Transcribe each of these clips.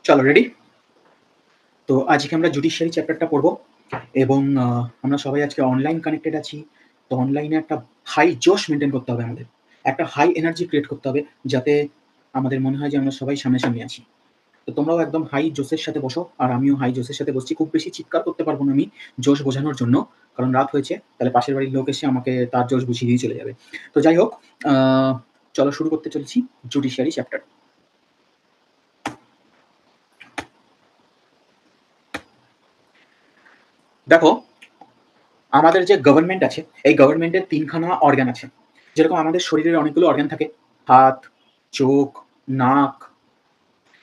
চলো রেডি? তো আজকে আমরা জুডিশিয়ারি চ্যাপ্টারটা পড়বো এবং আমরা সবাই আজকে অনলাইন কানেক্টেড আছি। তো অনলাইনে একটা হাই জোশ মেইনটেইন করতে হবে আমাদের। একটা হাই এনার্জি ক্রিয়েট করতে হবে যাতে আমাদের মনে হয় যে আমরা সবাই সামনাসামনি আছি। তো তোমরাও একদম হাই জোশের সাথে বসো আর আমিও হাই জোশের সাথে বসছি। খুব বেশি চিৎকার করতে পারবো না আমি জোশ বোঝানোর জন্য। কারণ রাত হয়েছে। তাহলে পাশের বাড়ির লোক এসে আমাকে তার জোশ বুঝিয়ে দিয়ে চলে যাবে। তো যাই হোক, আ চলো শুরু করতে চলেছি জুডিশিয়ারি চ্যাপ্টার। দেখো, আমাদের যে গভর্নমেন্ট আছে, এই গভর্নমেন্টের ৩ খানা অর্গান আছে। যেরকম আমাদের শরীরের অনেকগুলো অর্গান থাকে। হাত, চোখ, নাক,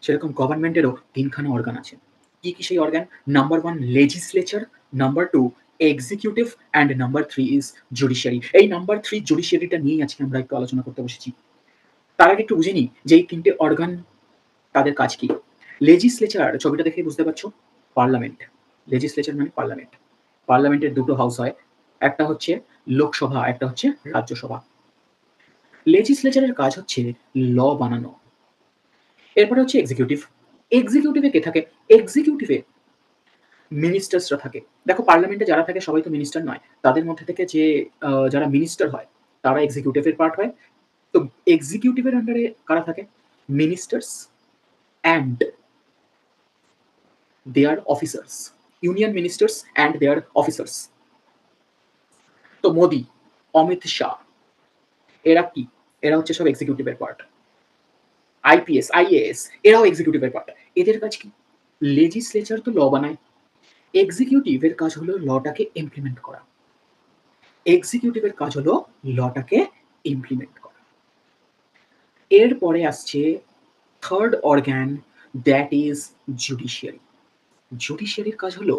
সেরকম গভর্নমেন্টেরও ৩ খানা অর্গান আছে। কি, কি সেই organ? Number 1 legislature, number 2 executive and number 3 is judiciary. এই নাম্বার 3 জুডিশিয়ারিটা নিয়েই আজকে আমরা একটু আলোচনা করতে বসেছি। তার আগে একটু বুঝে নিই যে এই ৩ টে অর্গান তাদের কাজ কি? লেজিসলেচার ছবিটা দেখেই বুঝতে পারছো, পার্লামেন্ট। লেজিসলেচার মানে পার্লামেন্ট। পার্লামেন্টের ২ টো হাউস হয়। একটা হচ্ছে লোকসভা, একটা হচ্ছে রাজ্যসভা। লেজিসলেচারের কাজ হচ্ছে ল বানানো। এরপরে হচ্ছে এক্সিকিউটিভ। এক্সিকিউটিভে কে থাকে? এক্সিকিউটিভে মিনিস্টার্সরা থাকে। দেখো পার্লামেন্টে যারা থাকে সবাই তো মিনিস্টার নয়। তাদের মধ্যে থেকে যে যারা মিনিস্টার হয় তারা এক্সিকিউটিভের পার্ট হয়। তো এক্সিকিউটিভের আন্ডারে কারা থাকে? Ministers and their officers. Union ministers and their officers. তো মোদি, অমিত শাহ এরা কি? এরা হচ্ছে সব এক্সিকিউটিভের পার্ট। আইপিএস, আইএএস এরাও এক্সিকিউটিভের পার্ট। এদের কাজ কি? লেজিসলেচার তো ল বানায়। এক্সিকিউটিভের কাজ হলো লটাকে ইমপ্লিমেন্ট করা। এক্সিকিউটিভের কাজ হলো লটাকে ইমপ্লিমেন্ট করা। এরপরে আসছে third organ, that is judiciary. জুডিশিয়ারির কাজ হলো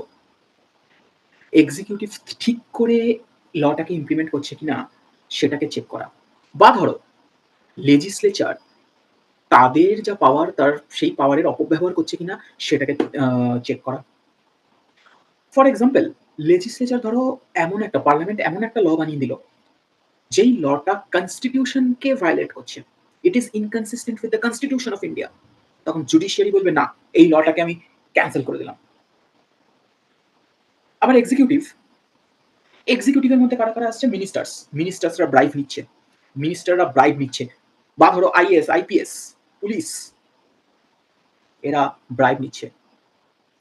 এক্সিকিউটিভ ঠিক করে লটাকে ইমপ্লিমেন্ট করছে কিনা সেটাকে চেক করা। বা ধরো লেজিসলেচার তাদের যা পাওয়ার তার সেই পাওয়ারের অপব্যবহার করছে কিনা সেটাকে চেক করা। ফর এক্সাম্পল, লেজিসলেচার ধরো এমন একটা পার্লামেন্ট এমন একটা ল বানিয়ে দিল যেই লটা কনস্টিটিউশনকে ভায়োলেট করছে। It is inconsistent with the constitution of India. তখন জুডিশিয়ারি বলবে না, এই লটাকে আমি ক্যান্সেল করে দিলাম। আবার এক্সিকিউটিভ, এক্সিকিউটিভের মধ্যে কারা কারা আসছে? মিনিস্টার্স। মিনিস্টার্সরা ব্রাইব নিচ্ছে। মিনিস্টাররা ব্রাইব নিচ্ছে। বা ধরো আইএস, আইপিএস, পুলিশ এরা ব্রাইব নিচ্ছে।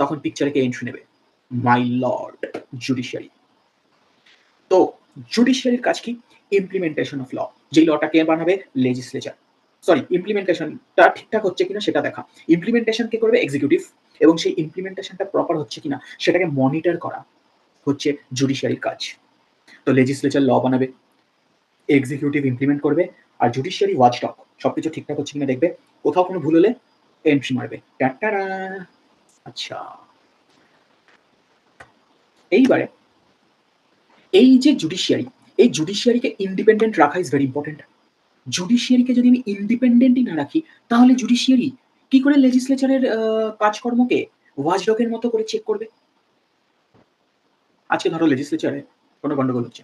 তখন পিকচারে কে এন্ট্রি নেবে? My lord judiciary. তো জুডিশিয়ারির কাজ কি? Implementation of law. যেই লটা কে বানাবে? লেজিসলেচার। সরি, ইমপ্লিমেন্টেশনটা ঠিকঠাক হচ্ছে কিনা সেটা দেখা। ইমপ্লিমেন্টেশন কে করবে? এক্সিকিউটিভ। এবং সেই ইমপ্লিমেন্টেশনটা প্রপার হচ্ছে কিনা সেটাকে মনিটর করা হচ্ছে জুডিশিয়ারির কাজ। তো লেজিসলেচার ল বানাবে, এক্সিকিউটিভ ইমপ্লিমেন্ট করবে, আর জুডিশিয়ারি ওয়াচডগ সবকিছু ঠিকঠাক হচ্ছে কিনা দেখবে। কোথাও কোনো ভুল হলে এন্ট্রি মারবে। টাটারা। আচ্ছা, এইবারে এই যে জুডিশিয়ারি, এই জুডিশিয়ারিকে ইন্ডিপেন্ডেন্ট রাখা ইজ ভেরি ইম্পর্টেন্ট। জুডিশিয়ারিকে যদি আমি ইন্ডিপেন্ডেন্টই না রাখি তাহলে জুডিশিয়ারি কি করে লেজিসলেচারের কাজকর্মকে ওয়াচডগের মতো করে চেক করবে? আজকে ধরো লেজিসলেচারে কোনো গন্ডগোল হচ্ছে,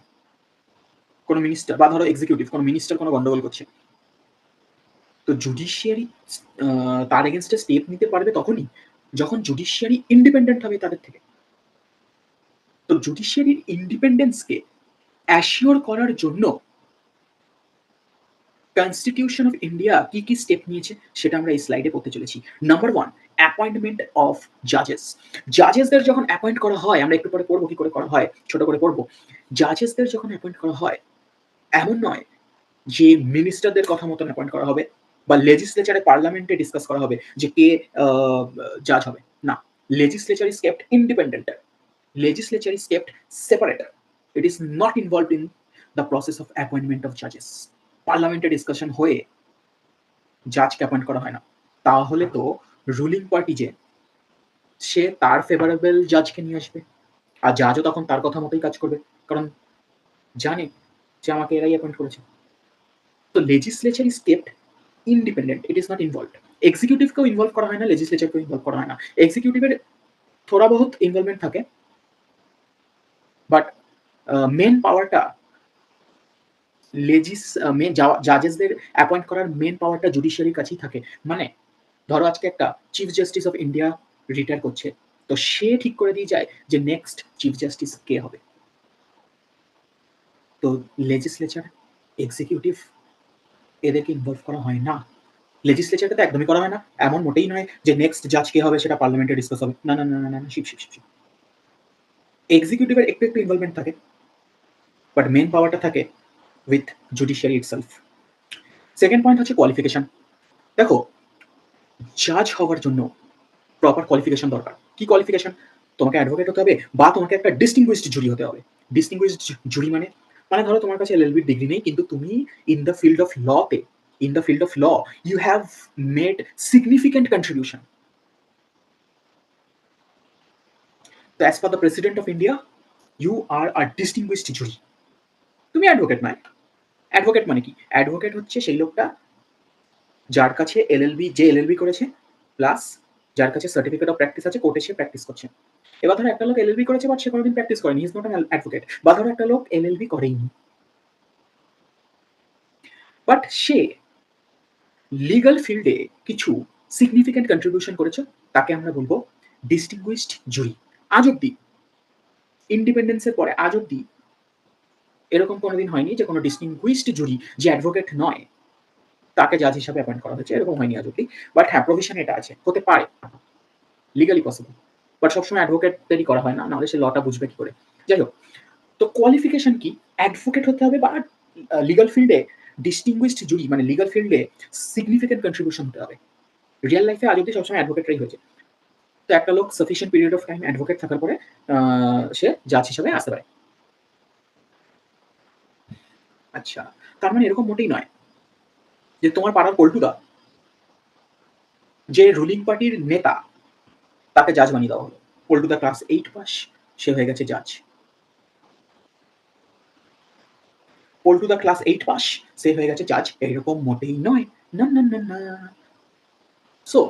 কোনো মিনিস্টার বা ধরো এক্সিকিউটিভ কোনো মিনিস্টার কোনো গন্ডগোল করছে, তো জুডিশিয়ারি তার এগেনস্টে স্টেপ নিতে পারবে তখনই যখন জুডিশিয়ারি ইন্ডিপেন্ডেন্ট হবে তাদের থেকে। তো জুডিশিয়ারির ইন্ডিপেন্ডেন্সকে অ্যাসিওর করার জন্য কনস্টিটিউশন অফ ইন্ডিয়া কি, কি স্টেপ নিয়েছে সেটা আমরা এই স্লাইডে পড়তে চলেছি। নাম্বার 1 অ্যাপয়েন্টমেন্ট অফ জাজেস। জাজেসদের যখন অ্যাপয়েন্ট করা হয়, আমরা একটু পরে পড়বো কি করে করা হয়, ছোট করে পড়বো। জাজেসদের যখন অ্যাপয়েন্ট করা হয়, এমন নয় যে মিনিস্টারদের কথা মতন অ্যাপয়েন্ট করা হবে বা লেজিসলেচারে পার্লামেন্টে ডিসকাস করা হবে যে কে জাজ হবে। না, legislature is kept independent. Legislature is kept separate. It is not involved in the process of appointment of judges. পার্লামেন্টে ডিসকাশন হয়ে জাজকে অ্যাপয়েন্ট করা হয় না। তাহলে তো রুলিং পার্টি যে সে তার ফেভারেবল জাজকে নিয়ে আসবে। আর জাজও তখন তার কথা মতোই কাজ করবে। কারণ জানে যে আমাকে এরাই অ্যাপয়েন্ট করেছে। তো legislature is kept independent. It is not involved. এক্সিকিউটিভকেও ইনভলভ করা হয় না, লেজিসলেচারকেও ইনভলভ করা হয় না। এক্সিকিউটিভের থোড়া বহুত ইনভলভমেন্ট থাকে, বাট মেন পাওয়ারটা জাজেসদের অ্যাপয়েন্ট করার মেন পাওয়ারটা জুডিশিয়ারির কাছেই থাকে। মানে ধরো আজকে একটা chief justice of India retire করছে, তো সে ঠিক করে দিয়ে যায় যে নেক্সট চিফ জাস্টিস কে হবে। তো লেজিসলেচার, এক্সিকিউটিভ এদেরকে ইনভলভ করা হয় না। লেজিসলেচারকে তো একদমই করা হয় না। এমন মোটেই নয় যে নেক্সট জাজ কে হবে সেটা পার্লামেন্টে ডিসকাস হবে। না, না, না, না, না, শিপ, শিপ, শিপ, শিপ। এক্সিকিউটিভের একটু, একটু ইনভলভমেন্ট থাকে। বাট মেইন পাওয়ারটা থাকে with judiciary itself. Second point হচ্ছে কোয়ালিফিকেশন। দেখো, জাজ হওয়ার জন্য প্রপার কোয়ালিফিকেশন দরকার। কি কোয়ালিফিকেশন? তোমাকে অ্যাডভোকেট হতে হবে বা তোমাকে একটা ডিস্টিংগুইশড জুরি হতে হবে। ডিস্টিংগুইশড জুরি মানে ধরো তোমার কাছে এলএলবি ডিগ্রি নেই, কিন্তু তুমি ইন দ্য ফিল্ড অফ লতে, in the field of law you have made significant contribution. তো as per the president of India you are a distinguished jury. তুমি অ্যাডভোকেট নয়। অ্যাডভোকেট মানে কি? অ্যাডভোকেট হচ্ছে সেই লোকটা যার কাছে এলএলবি, যে এলএলবি করেছে, প্লাস যার কাছে সার্টিফিকেট অফ প্র্যাকটিস আছে, কোর্টে সে প্র্যাকটিস করছে। এবার ধরো একটা লোক এলএলবি করেছে বাট সে কোনোদিন প্র্যাকটিস করেনি, ইজ নট অ্যান অ্যাডভোকেট। বা ধরো একটা লোক এলএলবি করেনি বাট সে লিগাল ফিল্ডে কিছু সিগনিফিক্যান্ট কন্ট্রিবিউশন করেছে, তাকে আমরা বলবো ডিস্টিংগুইশড জুরি। আজ অব্দি, ইন্ডিপেন্ডেন্সের পরে আজ অব্দি এরকম কোনোদিন হয়নি যে কোনো ডিস্টিংগুইশড জুরি যে অ্যাডভোকেট নয় তাকে জাজ হিসাবে অ্যাপয়েন্ট করা হয়েছে, এরকম হয়নি আজ অব্দি। বাট হ্যাঁ, প্রভিশন এটা আছে, হতে পারে, লিগালি পসিবল। বাট সবসময় অ্যাডভোকেটদেরই করা হয় না, নাহলে সে লটা বুঝবে কি করে। যাই হোক, তো কোয়ালিফিকেশন কি? অ্যাডভোকেট হতে হবে বা লিগাল ফিল্ডে ডিস্টিংগুইশড জুরি মানে লিগাল ফিল্ডে সিগনিফিক্যান্ট কন্ট্রিবিউশন হতে হবে। রিয়েল লাইফে আজ অব্দি সবসময় অ্যাডভোকেটরাই হয়েছে। তো একটা লোক sufficient period of time advocate থাকার পরে সে জাজ হিসাবে আসতে পারে। আচ্ছা, তার মানে এরকম মোটেই নয় যে তোমার পাড়ার পল্টুদা, যে রুলিং পার্টির নেতা, তাকে জাজ বানিয়ে দেওয়া হলো। পল্টুদা ক্লাস 8 পাস, সে হয়ে গেছে জাজ। পল্টুদা ক্লাস 8 পাস, সে হয়ে গেছে জাজ, এরকম মোটেই নয়। না, না, না, না। সো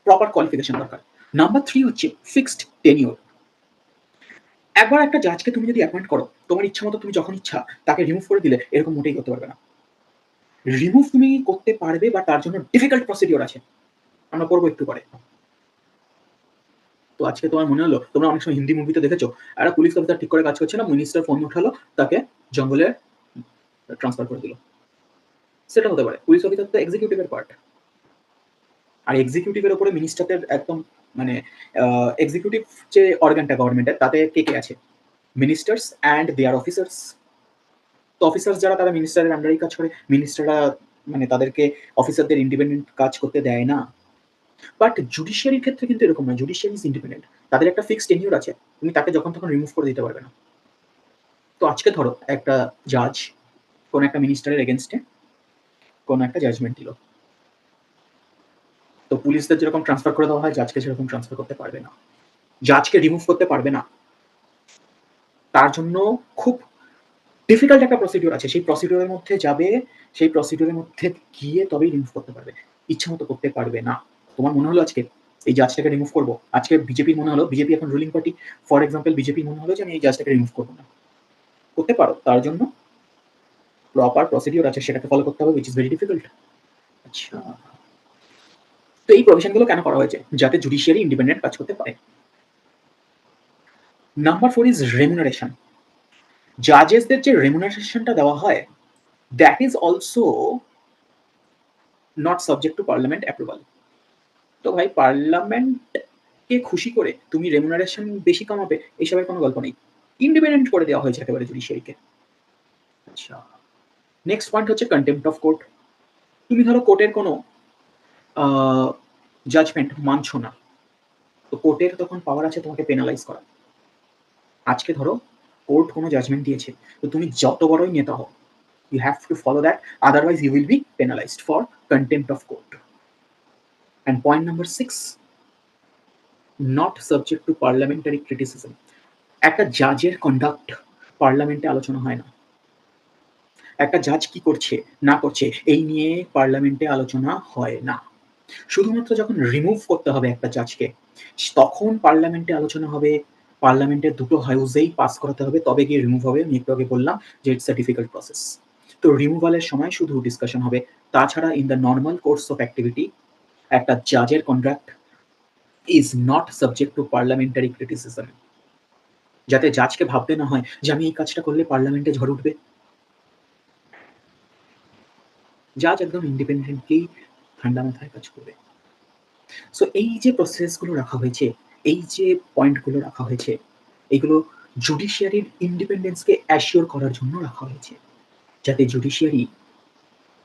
প্রপার কোয়ালিফিকেশন দরকার। নাম্বার 3 হচ্ছে ফিক্সড টেনিওর। একবার একটা জাজকে তুমি যদি অ্যাপয়েন্ট করো, তোমার ইচ্ছা মতো তুমি যখন ইচ্ছা তাকে রিমুভ করে দিলে, এরকম মোটেই করতে পারবে না। রিমুভ তুমি করতে পারবে বা তার জন্য ডিফিকাল্ট প্রসিডিওর আছে, আমরা করবো একটু পরে। তো আজকে তোমার মনে হলো, তোমরা অনেক সময় হিন্দি মুভিতে দেখেছো, একটা পুলিশ অফিসার ঠিক করে কাজ করছে না, মিনিস্টার ফোন উঠালো, তাকে জঙ্গলে ট্রান্সফার করে দিল। সেটা হতে পারে। পুলিশ অফিসার তো এক্সিকিউটিভের পার্ট, আর এক্সিকিউটিভের উপরে মিনিস্টারদের একদম মানে এক্সিকিউটিভ যে অর্গানটা গভর্নমেন্টের, তাতে কে কে আছে? Ministers and their officers. তো অফিসার্স যারা, তারা মিনিস্টারের আন্ডারেই কাজ করে। মিনিস্টাররা মানে তাদেরকে অফিসারদের ইন্ডিপেন্ডেন্ট কাজ করতে দেয় না। বাট জুডিশিয়ারির ক্ষেত্রে কিন্তু এরকম নয়, জুডিশিয়ারি ইজ ইন্ডিপেন্ডেন্ট। তাদের একটা ফিক্সড টেনিউর আছে, তুমি তাকে যখন তখন রিমুভ করে দিতে পারবে না। তো আজকে ধরো একটা জাজ কোন একটা মিনিস্টারের এগেনস্টে কোন একটা জাজমেন্ট দিল, তো পুলিশদের যেরকম ট্রান্সফার করে দেওয়া হয়, জাজকে সেরকম ট্রান্সফার করতে পারবে না, জাজকে রিমুভ করতে পারবে না। তার জন্য খুব ডিফিকাল্ট একটা প্রসিডিওর আছে, সেই প্রসিডিওরের মধ্যে যাবে, সেই প্রসিডিওরের মধ্যে গিয়ে তবেই রিমুভ করতে পারবে, ইচ্ছা মতো করতে পারবে না। তোমার মনে হলো আজকে এই জাজটাকে রিমুভ করবো, আজকে বিজেপির মনে হলো, বিজেপি এখন ruling party, for example BJP মনে হলো যে আমি এই জাজটাকে রিমুভ করবো না, করতে পারো। তার জন্য প্রপার প্রসিডিওর আছে, সেটাকে ফলো করতে হবে, উইচ ইজ ভেরি ডিফিকাল্ট। আচ্ছা, তো এই প্রভিশনগুলো কেন করা হয়েছে? যাতে জুডিশিয়ারি ইন্ডিপেন্ডেন্ট কাজ করতে পারে। Number 4 is remuneration. জাজেসদের যে রেমুনারেশনটা দেওয়া হয়, that is also not subject to parliament approval. তো ভাই, পার্লামেন্টকে খুশি করে তুমি রেমুনারেশন বেশি কামাবে, এইসবের কোনো গল্প নেই। ইন্ডিপেন্ডেন্ট করে দেওয়া হয়েছে একেবারে জুডিশিয়ারিকে। আচ্ছা, নেক্সট পয়েন্ট হচ্ছে কন্টেম্প্ট অফ কোর্ট। তুমি ধরো কোর্টের কোনো জাজমেন্ট মানছো না, তো কোর্টের তখন পাওয়ার আছে তোমাকে পেনালাইজ করা। আজকে ধরো কোর্ট কোনো জাজমেন্ট দিয়েছে, তো তুমি যত বড়ই নেতা হও, you have to follow that, otherwise you will be penalized for contempt of court. And point number 6, not subject to parliamentary criticism. একটা জাজের কন্ডাক্ট পার্লামেন্টে আলোচনা হয় না, একটা জাজ কি করছে না করছে এই নিয়ে পার্লামেন্টে আলোচনা হয় না। শুধুমাত্র যখন রিমুভ করতে হবে একটা জাজকে, তখন পার্লামেন্টে আলোচনা হবে, পার্লামেন্টের দুটো হাউসেই পাস করাতে হবে, তবে গিয়ে রিমুভ হবে। আমি একটু আগে বললাম যে ইটস আ ডিফিকাল্ট প্রসেস। তো রিমুভালের সময় শুধু ডিসকাশন হবে, তাছাড়া in the normal course of activity একটা জাজের conduct is not subject to parliamentary criticism. যাতে জাজকে ভাবতে না হয় যে আমি এই কাজটা করলে পার্লামেন্টে ঝড় উঠবে। জাজ একদম ইন্ডিপেন্ডেন্টলি ঠান্ডা মাথায় কাজ করবে। সো এই যে প্রসেসগুলো রাখা হয়েছে, এই যে পয়েন্টগুলো রাখা হয়েছে, এগুলো জুডিশিয়ারির ইন্ডিপেন্ডেন্সকে অ্যাসিওর করার জন্য রাখা হয়েছে। যাতে জুডিশিয়ারি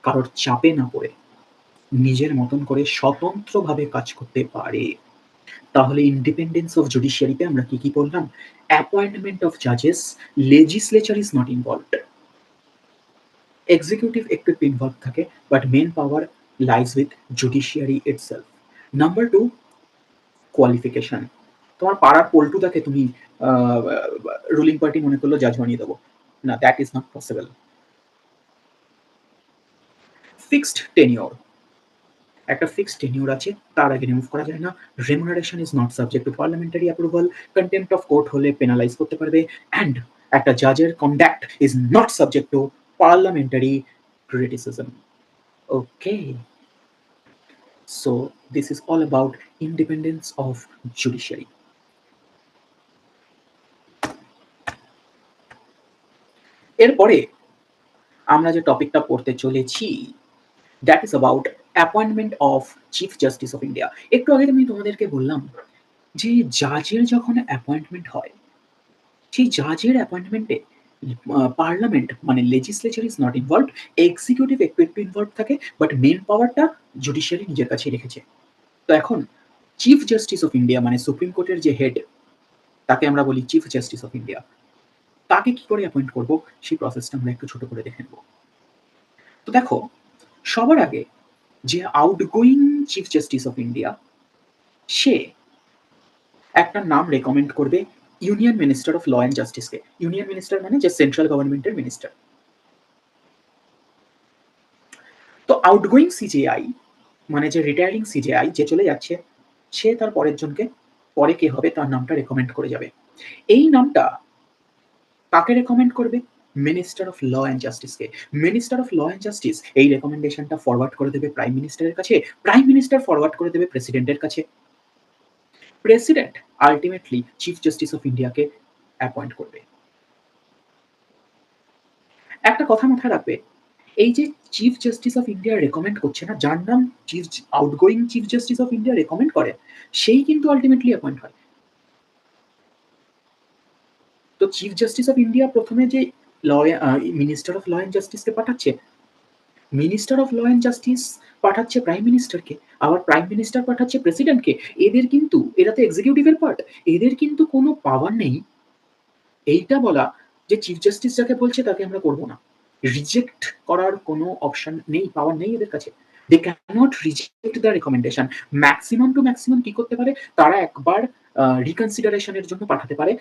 কারোর চাপে না পড়ে নিজের মতন করে স্বতন্ত্রভাবে কাজ করতে পারে। তাহলে ইন্ডিপেন্ডেন্স অফ জুডিশিয়ারিতে আমরা কি বললাম? অ্যাপয়েন্টমেন্ট অফ জাজেস, legislature is not involved. Executive একটু ইনভলভ থাকে, but main power lies with judiciary itself. Number 2, qualification. তোমার পাড়ার পল্টুদাকে তুমি রুলিং পার্টি মনে করলো জাজ বানিয়ে দেবো না, that is not possible. Fixed tenure, একটা ফিক্সড টেনিওর আছে, তার আগে রিমুভ করা যায় না। Remuneration is not subject to parliamentary approval. Contempt of court হলে পেনালাইজ করতে পারবে। অ্যান্ড একটা জাজের conduct is not subject to parliamentary criticism. Okay, so this is all about independence of judiciary. এরপরে আমরা যে টপিকটা পড়তে চলেছি, that is about appointment of chief justice of India. একটু আগে আমি তোমাদেরকে বললাম যে জাজের যখন অ্যাপয়েন্টমেন্ট হয়, সেই জাজের অ্যাপয়েন্টমেন্টে পার্লামেন্ট মানে legislature is not involved. Executive একটু ইনভলভ থাকে, বাট মেন পাওয়ারটা জুডিশিয়ারি নিজের কাছেই রেখেছে। তো এখন চিফ জাস্টিস অফ ইন্ডিয়া মানে সুপ্রিম কোর্টের যে হেড, তাকে আমরা বলি চিফ জাস্টিস অফ ইন্ডিয়া। তাকে কি করে অ্যাপয়েন্ট করবো সেই প্রসেসটা আমরা একটু ছোট করে দেখে নেব। তো দেখো, সবার আগে যে outgoing chief justice of India, সে একটা নাম রেকমেন্ড করবে union minister of law and জাস্টিসকে। ইউনিয়ন মিনিস্টার মানে যে সেন্ট্রাল গভর্নমেন্টের মিনিস্টার। তো আউটগোয়িং সিজেআই মানে যে রিটায়ারিং সিজেআই, যে চলে যাচ্ছে, সে তার পরের জনকে, পরে কে হবে তার নামটা রেকমেন্ড করে যাবে। এই নামটা কাকে রেকমেন্ড করবে? মিনিস্টার অফ ল অ্যান্ড জাস্টিসকে। Minister of law and justice এই রেকমেন্ডেশনটা ফরওয়ার্ড করে দেবে প্রাইম মিনিস্টারের কাছে। প্রাইম মিনিস্টার ফরওয়ার্ড করে দেবে প্রেসিডেন্টের কাছে। President ultimately chief justice of ইন্ডিয়াকে অ্যাপয়েন্ট করবে। একটা কথা মাথায় রাখবে, এই যে chief justice of India recommend করছে না, যার নাম chief outgoing chief justice of India recommend করে, সেই কিন্তু আলটিমেটলি অ্যাপয়েন্ট হয়। তো চিফ জাস্টিস অফ ইন্ডিয়া প্রথমে যে law minister of law and জাস্টিসকে পাঠাচ্ছে, minister of law and justice পাঠাচ্ছে প্রাইম মিনিস্টারকে, আবার প্রাইম মিনিস্টার পাঠাচ্ছে প্রেসিডেন্টকে। এদের কিন্তু, এরা তো এক্সিকিউটিভের পার্ট, এদের কিন্তু কোনো পাওয়ার নেই এইটা বলা যে চিফ জাস্টিস যাকে বলছে তাকে আমরা করবো না। রিজেক্ট করার কোনো অপশন নেই, পাওয়ার নেই এদের কাছে। They cannot reject the recommendation. Maximum to maximum কি করতে পারে, তারা একবার রিকনসিডারেশনের জন্য পাঠাতে পারে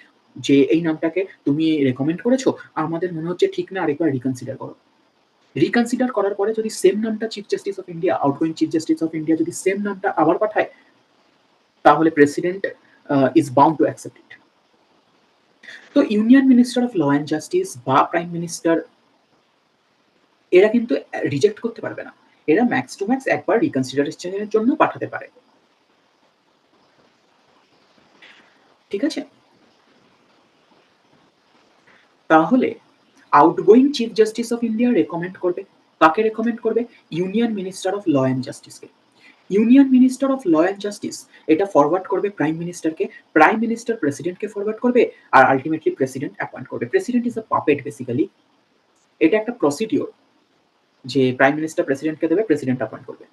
যে এই নামটাকে তুমি রেকমেন্ড করেছো, আমাদের মনে হচ্ছে ঠিক না, আরেকবার রিকনসিডার করো। রিকনসিডার করার পরে যদি সেম নামটা chief justice of India, outgoing chief justice of India যদি সেম নামটা আবার পাঠায়, তাহলে president is bound to accept it. তো union minister of law and justice বা প্রাইম মিনিস্টার, এরা কিন্তু রিজেক্ট করতে পারবে না। এরা ম্যাক্স টু ম্যাক্স একবার রিকনসিডারেশনের জন্য পাঠাতে পারে। ঠিক আছে? তাহলে outgoing chief justice of India recommend করবে, কাকে রেকমেন্ড করবে? Union minister of law and জাস্টিসকে। Union minister of law and justice এটা ফরওয়ার্ড করবে প্রাইম মিনিস্টারকে, প্রাইম মিনিস্টার প্রেসিডেন্টকে ফরওয়ার্ড করবে, আর আলটিমেটলি প্রেসিডেন্ট অ্যাপয়েন্ট করবে। President is a puppet basically. এটা একটা প্রসিডিওর যে প্রাইম মিনিস্টার প্রেসিডেন্টকে দেবে, প্রেসিডেন্ট অ্যাপয়েন্ট করবে।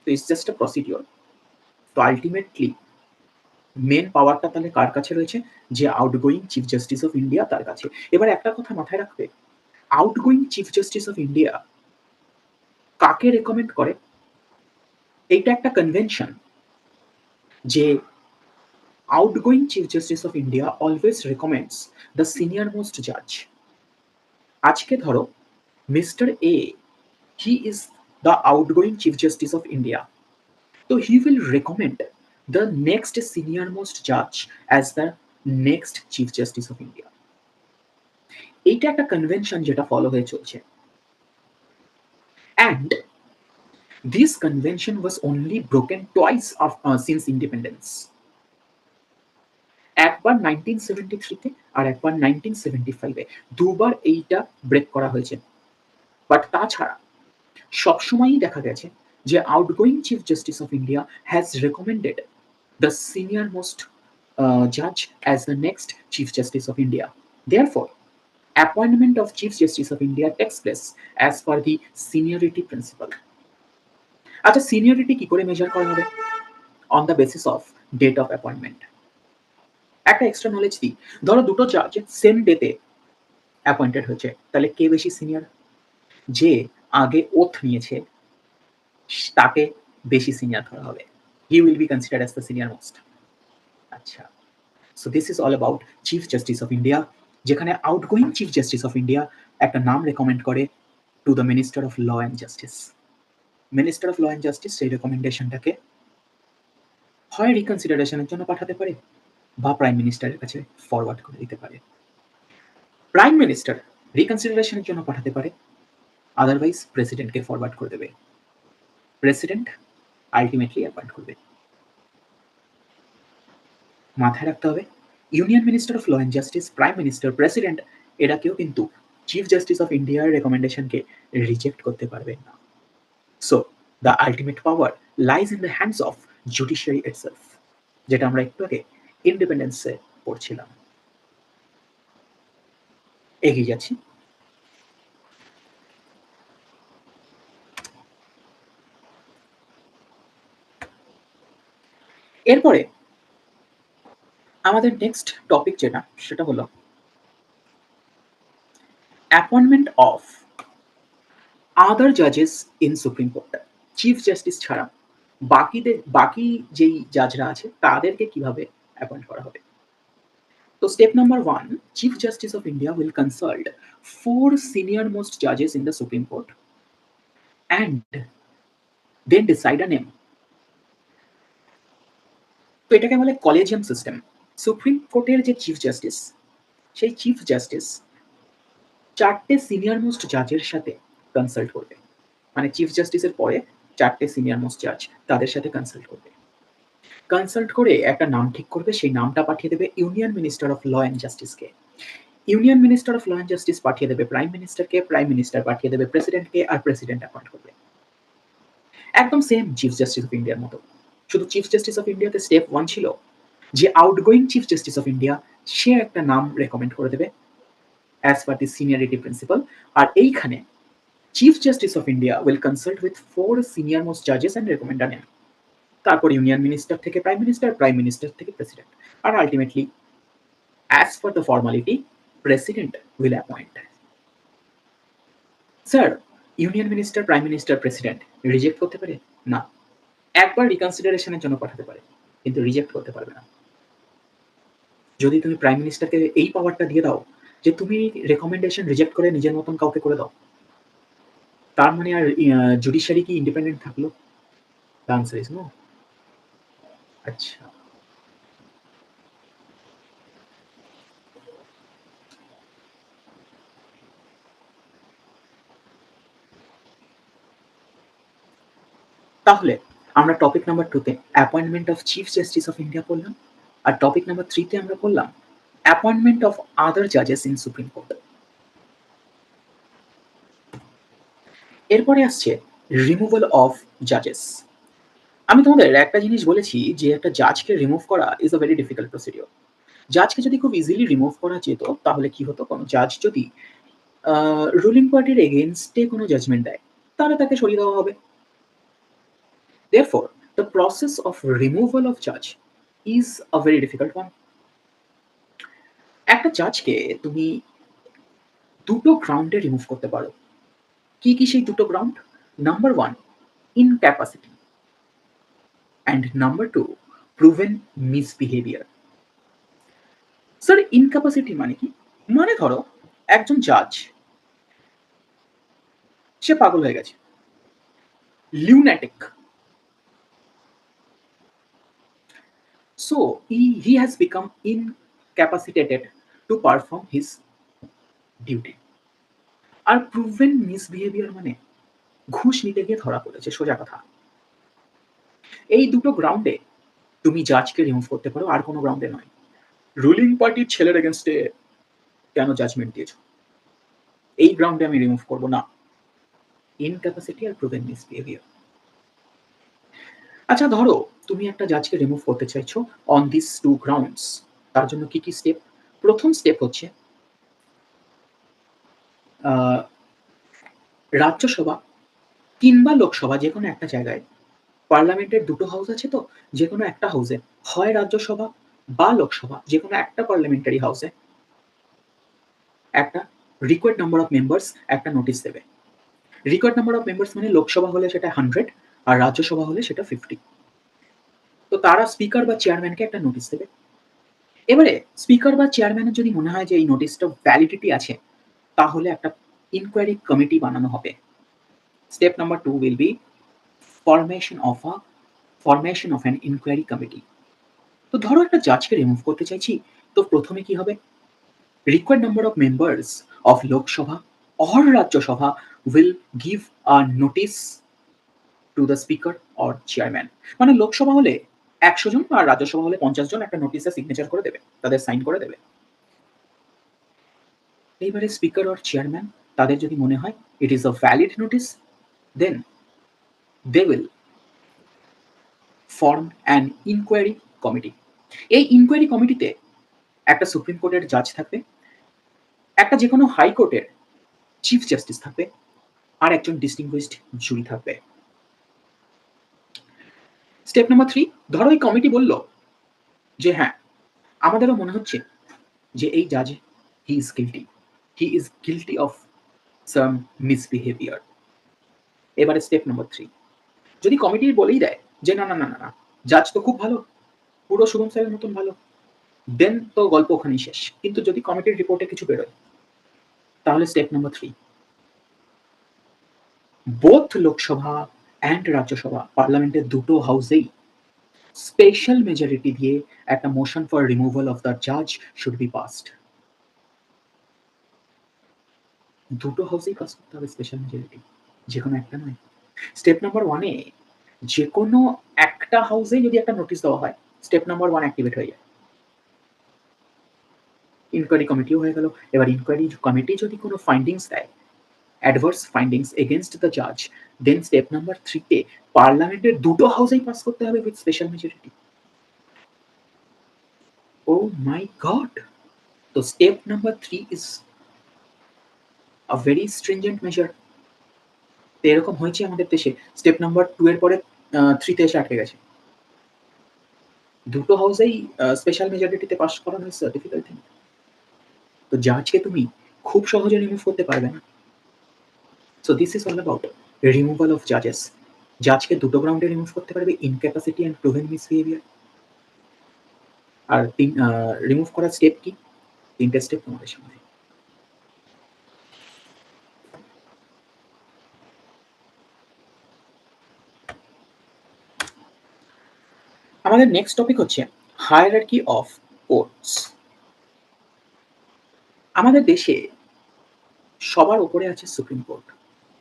তো ইটস জাস্ট আ প্রসিডিওর। তো আলটিমেটলি মেন পাওয়ারটা তাহলে কার কাছে রয়েছে? যে outgoing chief justice of India তার কাছে। এবার একটা কথা মাথায় রাখবে, outgoing chief justice of India কাকে রেকমেন্ড করে? এইটা একটা কনভেনশন যে outgoing chief justice of India always recommends the senior most জাজ। আজকে ধরো mister A, he is the outgoing chief justice of India, তো he will recommend the next senior most জাজ as the next chief justice of India. এইটা একটা convention যেটা follow হয়ে চলছে। And This convention was only broken twice since independence. একবার 1973 আর একবার 1975 দুবার এইটা ব্রেক করা হয়েছে। বাট তাছাড়া সবসময়ই দেখা গেছে যে outgoing chief justice of India has recommended the senior most জাজ as the next chief justice of India. Therefore appointment of chief justice of India takes place as per the seniority principle. আচ্ছা, seniority কি করে measure করা হবে? On the basis of date of appointment. একটা extra knowledge দিই, ধরো দুটো জাজ সেম ডেতে অ্যাপয়েন্টেড হয়েছে, তাহলে কে বেশি সিনিয়র? যে আগে ওথ নিয়েছে তাকে বেশি সিনিয়র ধরা হবে। He will be considered as the senior most. আচ্ছা, so this is all about chief justice of India, যেখানে outgoing chief justice of India একটা নাম রেকমেন্ড করে to the minister of law and justice. Minister of law and justice সেই রেকমেন্ডেশনটাকে হয় রিকনসিডারেশনের জন্য পাঠাতে পারে বা প্রাইম মিনিস্টারের কাছে ফরওয়ার্ড করে দিতে পারে। প্রাইম মিনিস্টার রিকনসিডারেশনের জন্য পাঠাতে পারে, আদারওয়াইজ প্রেসিডেন্টকে ফরওয়ার্ড করে দেবে। প্রেসিডেন্ট আলটিমেটলি অ্যাপয়েন্ট করবে। মাথায় রাখতে হবে, union minister of law and justice, prime minister, president এরা কেউ কিন্তু চিফ জাস্টিস অফ ইন্ডিয়ার রেকমেন্ডেশনকে রিজেক্ট করতে পারবেন না। So the ultimate power lies in the hands of judiciary itself, যেটা আমরা একটু আগে ইন্ডিপেন্ডেন্সে পড়ছিলাম। এগিয়ে যাচ্ছি। এরপরে আমাদের নেক্সট টপিক যেটা, সেটা হলো অ্যাপয়েন্টমেন্ট অফ আদার জাজেস in supreme court. Chief justice ছাড়া বাকি যেই জাজরা আছে তাদেরকে কিভাবে অ্যাপয়েন্ট করা হবে। তো step number 1, chief justice of India will consult 4 senior most judges in the Supreme Court and then decide a name. তো এটাকে বলে কলেজিয়াম সিস্টেম। সুপ্রিম কোর্টের যে চিফ জাস্টিস, সেই চিফ জাস্টিস 4টে সিনিয়র মোস্ট জাজের সাথে কনসাল্ট করবে। মানে চিফ জাস্টিসের পরে 4টে সিনিয়র মোস্ট জাজ তাদের সাথে কনসাল্ট করবে। কনসাল্ট করে একটা নাম ঠিক করবে, সেই নামটা পাঠিয়ে দেবে union minister of law and জাস্টিসকে। Union minister of law and justice পাঠিয়ে দেবে প্রাইম মিনিস্টারকে, প্রাইম মিনিস্টার পাঠিয়ে দেবে প্রেসিডেন্টকে, আর প্রেসিডেন্ট অ্যাপয়েন্ট করবে। একদম সেম চিফ জাস্টিস অফ ইন্ডিয়ার মতো। শুধু চিফ জাস্টিস অফ ইন্ডিয়াতে স্টেপ 1 ছিল যে outgoing chief justice of India সে একটা নাম রেকমেন্ড করে দেবে as per the seniority principle. আর এইখানে chief justice of India will consult with 4 senior most জাজেস অ্যান্ড রেকমেন্ড আ নেম। তারপর ইউনিয়ন মিনিস্টার থেকে প্রাইম মিনিস্টার, প্রাইম মিনিস্টার থেকে প্রেসিডেন্ট, আর ultimately as per the formality president will appoint. Sir, union minister, prime minister, president reject করতে পারে না। একবার রিকনসিডারেশনের জন্য পাঠাতে পারে, কিন্তু রিজেক্ট করতে পারবে না। যদি তুমি প্রাইম মিনিস্টারকে এই পাওয়ারটা দিয়ে দাও যে তুমি রেকমেন্ডেশন রিজেক্ট করে নিজের মতন কাউকে করে দাও, তার মানে আর জুডিশিয়ারি কি ইন্ডিপেন্ডেন্ট থাকলো? The answer is no. আচ্ছা, তাহলে আমরা টপিক নাম্বার 2-তে appointment of chief justice of India পড়লাম, আর টপিক নাম্বার 3-তে আমরা পড়লাম অ্যাপয়েন্টমেন্ট অফ আদার জাজেস ইন সুপ্রিম কোর্ট। এরপরে আসছে রিমুভাল অফ জাজেস। আমি তোমাদের একটা জিনিস বলেছি যে একটা জাজকে রিমুভ করা is a very difficult procedure. জাজকে যদি খুব ইজিলি রিমুভ করা যেত, তাহলে কি হতো, কোনো জাজ যদি রুলিং পার্টির এগেইনস্টে কোনো জাজমেন্ট দেয়, তাহলে তাকে সরিয়ে দেওয়া হবে। Therefore, the process of removal of judge is a very difficult one. একটা জাজকে তুমি দুটো গ্রাউন্ডে রিমুভ করতে পারো। কি কি সেই দুটো ground? Number 1, incapacity, and number 2, proven misbehaviour. Sir, incapacity মানে কি? মানে ধরো একজন জাজ, সে পাগল হয়ে গেছে, lunatic. So he has become incapacitated to perform his duty. আর প্রুভেন মিসবিহেভিয়ার মানে ঘুষ নিতে গিয়ে ধরা পড়েছে, সোজা কথা। এই দুটো গ্রাউন্ডে তুমি জাজকে রিমুভ করতে পারো, আর কোনো গ্রাউন্ডে নয়। রুলিং পার্টির ছেলের এগেইনস্টে কেন জাজমেন্ট দিয়েছো? এই গ্রাউন্ডে আমি রিমুভ করব না। ইনক্যাপাসিটি আর প্রুভেন মিসবিহেভিয়ার। আচ্ছা ধরো তুমি একটা জাজকে রিমুভ করতে চাইছো অন দিস টু গ্রাউন্ডস। তার জন্য কি কি স্টেপ? প্রথম স্টেপ হচ্ছে রাজ্যসভা কিংবা লোকসভা যে কোনো একটা জায়গায়, পার্লামেন্টের দুটো হাউস আছে তো, যে কোনো একটা হাউসে হয় রাজ্যসভা বা লোকসভা যে কোনো একটা পার্লামেন্টারি হাউসে একটা রিকোয়ার্ড নাম্বার অফ মেম্বার্স একটা নোটিশ দেবে। রিকোয়ার্ড নাম্বার অফ মেম্বার্স মানে লোকসভা হলে সেটা 100 আর রাজ্যসভা হলে সেটা 50। তো তারা স্পিকার বা চেয়ারম্যানকে একটা নোটিশ দেবে। এবারে স্পিকার বা চেয়ারম্যানের যদি মনে হয় যে এই নোটিশটা ভ্যালিডিটি আছে, তাহলে একটা ইনকোয়ারি কমিটি বানানো হবে। Step number 2 will be formation of an inquiry committee. তো ধরো একটা জাজকে রিমুভ করতে চাইছি, তো প্রথমে কি হবে? Required number of members of Lok Sabha or Rajya Sabha will give a notice to the speaker or chairman. মানে লোকসভা হলে 100 জন আর রাজ্যসভা হলে 50 জন একটা নোটিসে সিগনেচার করে দেবে, তাদের সাইন করে দেবে। এইবারে স্পিকার অর চেয়ারম্যান তাদের যদি মনে হয় it is a valid notice, then they will form an inquiry committee. এই ইনকোয়ারি কমিটিতে একটা সুপ্রিম কোর্টের জাজ থাকবে, একটা যে কোনো হাইকোর্টের চিফ জাস্টিস থাকবে, আর একজন ডিস্টিংগুইশড জুরি থাকবে। স্টেপ নাম্বার 3, ধরো এই কমিটি বলল যে হ্যাঁ, আমাদেরও মনে হচ্ছে যে এই জাজ he is guilty of some misbehaviour. এবারে স্টেপ নাম্বার 3, যদি কমিটি বলেই দেয় যে না না না না না, জাজ তো খুব ভালো, পুরো শুভম স্যারের মতন ভালো, দেন তো গল্প ওখানেই শেষ। কিন্তু যদি কমিটির রিপোর্টে কিছু বেরোয়, তাহলে step number 3, both Lok Sabha and Rajya Sabha পার্লামেন্টের দুটো হাউসেই স্পেশাল মেজরিটি দিয়ে একটা motion for removal of the জাজ শুড বি পাসড। দুটো হাউসেই পাস করতে হবে স্পেশাল মেজরিটি, যে কোনো একটা নয়। স্টেপ নাম্বার 1 এ যে কোনো একটা হাউসে যদি একটা নোটিশ দেওয়া হয়, স্টেপ নাম্বার 1 অ্যাক্টিভেট হয়ে যায়। ইনকোয়ারি কমিটিও হয়ে গেল। এবার ইনকোয়ারি কমিটি যদি কোনো ফাইন্ডিংস দেয়, অ্যাডভার্স ফাইন্ডিংস এগেইনস্ট দ্য জাজ, দেন স্টেপ নাম্বার 3 তে পার্লামেন্টের দুটো হাউসেই পাস করতে হবে with special majority. Oh my God! তো step number 3 is a very stringent measure. তো এরকম হয়েছে আমাদের দেশে, স্টেপ নাম্বার 2 এর পরে 3 তে এসে আটকে গেছে। দুটো হাউসেই স্পেশাল মেজরিটিতে পাস করানো ইজ আ ডিফিকাল্ট থিং। তো জাজকে তুমি খুব সহজে রিমুভ করতে পারবে না। So this is all about removal of জাজেস। জাজকে দুটো গ্রাউন্ডে রিমুভ করতে পারবে, ইনক্যাপাসিটি অ্যান্ড প্রুভেন মিসবিহেভিয়ার। আর রিমুভ করার স্টেপ কি? 3 টে স্টেপ তোমাদের সামনে। আমাদের নেক্সট টপিক হচ্ছে হায়ারার্কি অফ কোর্টস। আমাদের দেশে সবার উপরে আছে supreme court,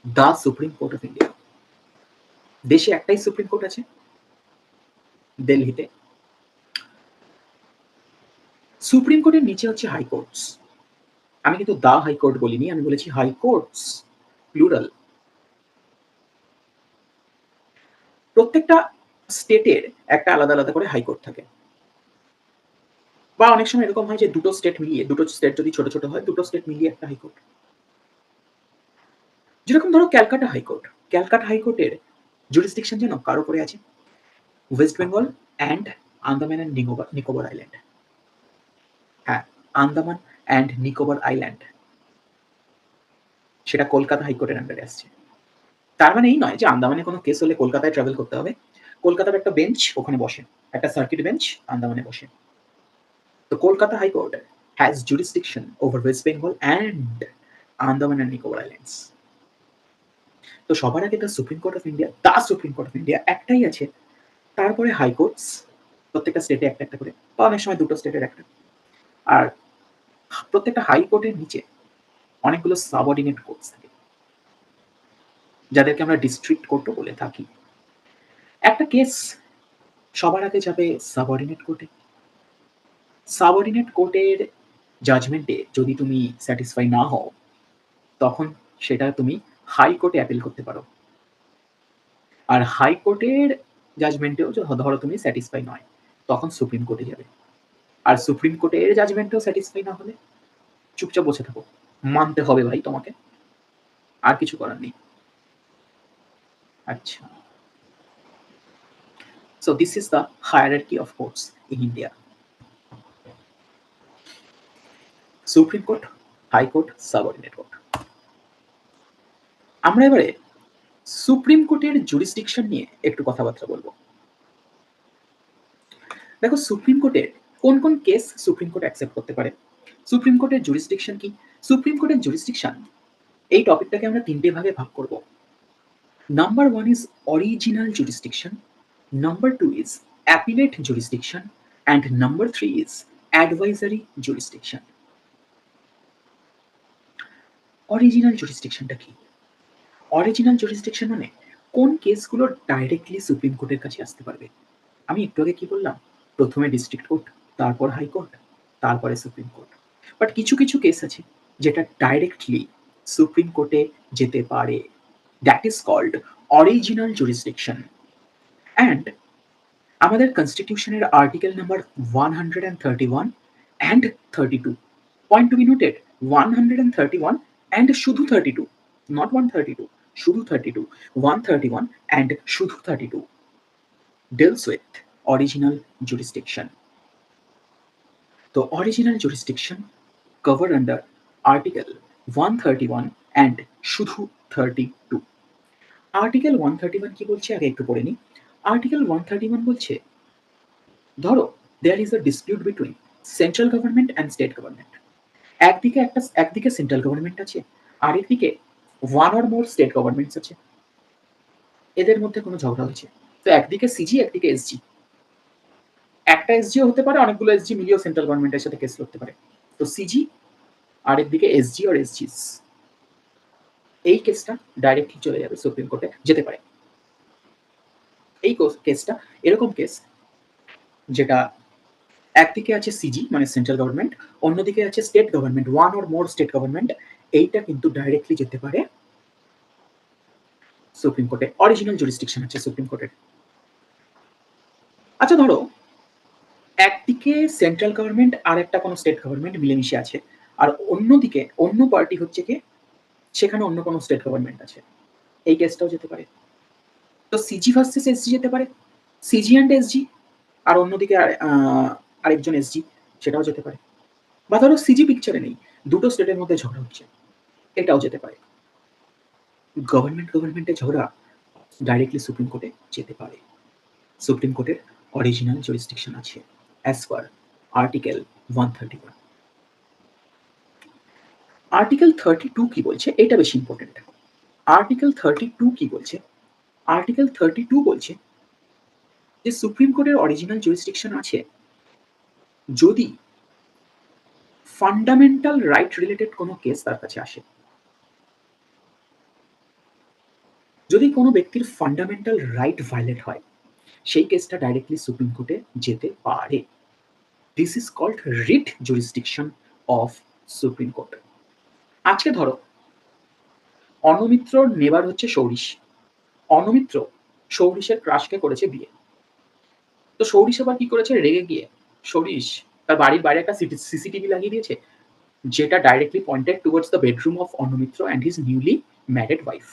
the supreme court of India. দেশে একটাই সুপ্রিম কোর্ট আছে, দিল্লিতে। সুপ্রিম কোর্টের নিচে হচ্ছে হাইকোর্টস। আমি কিন্তু দ্য হাইকোর্ট বলিনি, আমি বলেছি হাইকোর্টস, প্লুরাল। প্রত্যেকটা স্টেটের একটা আলাদা আলাদা করে হাইকোর্ট থাকে, বা অনেক সময় এরকম হয় যে দুটো স্টেট মিলিয়ে, দুটো স্টেট যদি ছোট ছোট হয়, দুটো স্টেট মিলিয়ে একটা হাইকোর্ট। যেরকম ধরো ক্যালকাটা হাইকোর্ট, ক্যালকাটা হাইকোর্টের জুরিসডিকশন জানো কার উপরে আছে? West Bengal and Andaman and Nicobar island. হ্যাঁ, আন্দামান অ্যান্ড নিকোবর আইল্যান্ড, সেটা কলকাতা হাইকোর্টের আন্ডারে আসছে। তার মানে এই নয় যে আন্দামানে কোনো কেস হলে কলকাতায় ট্রাভেল করতে হবে। কলকাতার একটা বেঞ্চ ওখানে বসে, একটা সার্কিট বেঞ্চ আন্দামানে বসে। তো Kolkata high court has jurisdiction over West Bengal and Andaman and Nicobar Islands. তো সবার আগে the supreme court of India, the supreme court of India একটাই আছে। তারপরে হাইকোর্টস, প্রত্যেকটা স্টেটে একটা একটা করে, বা অনেক সময় দুটো স্টেটের একটা। আর প্রত্যেকটা হাইকোর্টের নিচে অনেকগুলো সাবঅর্ডিনেট কোর্টস থাকে। যাদেরকে আমরা ডিস্ট্রিক্ট কোর্টও বলে থাকি। একটা কেস সবার আগে যাবে সাবঅর্ডিনেট কোর্টে। সাবঅর্ডিনেট কোর্টের জাজমেন্টে যদি তুমি স্যাটিসফাই না হও, তখন সেটা তুমি হাইকোর্টে অ্যাপিল করতে পারো। আর হাইকোর্টের জাজমেন্টেও ধরো তুমি স্যাটিসফাই নয়, তখন সুপ্রিম কোর্টে যাবে। আর সুপ্রিম কোর্টের জাজমেন্টেও স্যাটিসফাই না হলে চুপচাপ বসে থাকো। মানতে হবে ভাই তোমাকে। আর কিছু করার নেই। আচ্ছা। So this is the hierarchy of courts in India. Supreme court, high court, subordinate court. আমরা এবারে সুপ্রিম কোর্টের জুরিসডিকশন নিয়ে একটু কথাবার্তা বলবো। দেখো সুপ্রিম কোর্টের কোন কেস সুপ্রিম কোর্ট অ্যাকসেপ্ট করতে পারে। সুপ্রিম কোর্টের জুরিসডিকশন কি? সুপ্রিম কোর্টের জুরিসডিকশন এই টপিকটাকে আমরা ৩ টে ভাগে ভাগ করব। Number 1 is original jurisdiction, number 2 is appellate jurisdiction and number 3 is advisory jurisdiction. Original জুরিসডিকশনটা কি? অরিজিনাল জুরিসডিকশন মানে কোন কেসগুলো ডাইরেক্টলি সুপ্রিম কোর্টের কাছে আসতে পারবে। আমি একটু আগে কি বললাম? প্রথমে ডিস্ট্রিক্ট কোর্ট, তারপর হাইকোর্ট, তারপরে সুপ্রিম কোর্ট। বাট কিছু কেস আছে যেটা ডাইরেক্টলি সুপ্রিম কোর্টে যেতে পারে। That is called original jurisdiction. And আমাদের কনস্টিটিউশনের article number 131 and 32 point to be noted, 131 and শুধু 32, নট 132, শুধু 32, 131 অ্যান্ড শুধু 32 deals with original jurisdiction. So original jurisdiction covered under article 131 and শুধু 32. আর্টিকেল 131 কি বলছে আগে একটু পড়ে নিই। আর্টিকেল 131 বলছে, ধরো there is a dispute between central government and state government. একদিকে সেন্ট্রাল গভর্নমেন্ট আছে, আরেকদিকে one or more state governments আছে। এদের মধ্যে কোনো ঝগড়া হয়েছে, তো একদিকে সিজি একদিকে এসজি। একটা এসজিও হতে পারে, অনেকগুলো এসজি মিলিয়েও সেন্ট্রাল গভর্নমেন্টের সাথে কেস লড়তে পারে। তো সিজি আরেকদিকে এসজি আর এসজিস, এই কেসটা ডাইরেক্টলি চলে যাবে সুপ্রিম কোর্টে, যেতে পারে। এই কেসটা এরকম কেস যেটা একদিকে আছে সিজি মানে সেন্ট্রাল গভর্নমেন্ট, অন্যদিকে আছে state government, one or more state government, এইটা কিন্তু ডাইরেক্টলি যেতে পারে সুপ্রিম কোর্টে। অরিজিনাল জুরিসডিকশন আছে সুপ্রিম কোর্টের। আচ্ছা ধরো একদিকে সেন্ট্রাল গভর্নমেন্ট আর একটা কোনো স্টেট গভর্নমেন্ট মিলেমিশে আছে, আর অন্যদিকে অন্য পার্টি হচ্ছে কি সেখানে অন্য কোনো স্টেট গভর্নমেন্ট আছে, এই কেসটাও যেতে পারে। তো সিজি ভার্সেস এসজি যেতে পারে, সিজি অ্যান্ড এসজি, আর অন্যদিকে আরেকজন এসজি, সেটাও যেতে পারে। বা ধরো সিজি পিকচারে নেই, দুটো স্টেটের মধ্যে ঝগড়া হচ্ছে, এটাও যেতে পারে। গভর্নমেন্টের ঝগড়া ডাইরেক্টলি সুপ্রিম কোর্টে যেতে পারে। সুপ্রিম কোর্টের অরিজিনাল জুরিসডিকশন আছে অ্যাজ পার আর্টিকেল 131। আর্টিকেল 32 কি বলছে, এটা বেশি ইম্পর্টেন্ট। আর্টিকেল 32 কি বলছে? আর্টিকেল 32 বলছে যে সুপ্রিম কোর্টের অরিজিনাল জুরিসডিকশন আছে যদি ফান্ডামেন্টাল রাইট রিলেটেড কোনো কেস তার কাছে আসে। যদি কোনো ব্যক্তির ফান্ডামেন্টাল রাইট ভায়োলেট হয়, সেই কেসটা ডাইরেক্টলি সুপ্রিম কোর্টে যেতে পারে। This is called writ jurisdiction of supreme court. আজকে ধরো অনমিত্রর নেবার হচ্ছে সৌরিশ। অনমিত্র সৌরিশের ক্রাশকে করেছে বিয়ে। তো সৌরিশ আবার কি করেছে, রেগে গিয়ে সৌরিশ তার বাড়ির বাইরে একটা সিসিটিভি লাগিয়ে দিয়েছে, যেটা directly pointed towards the bedroom of Anamitra and his newly married wife.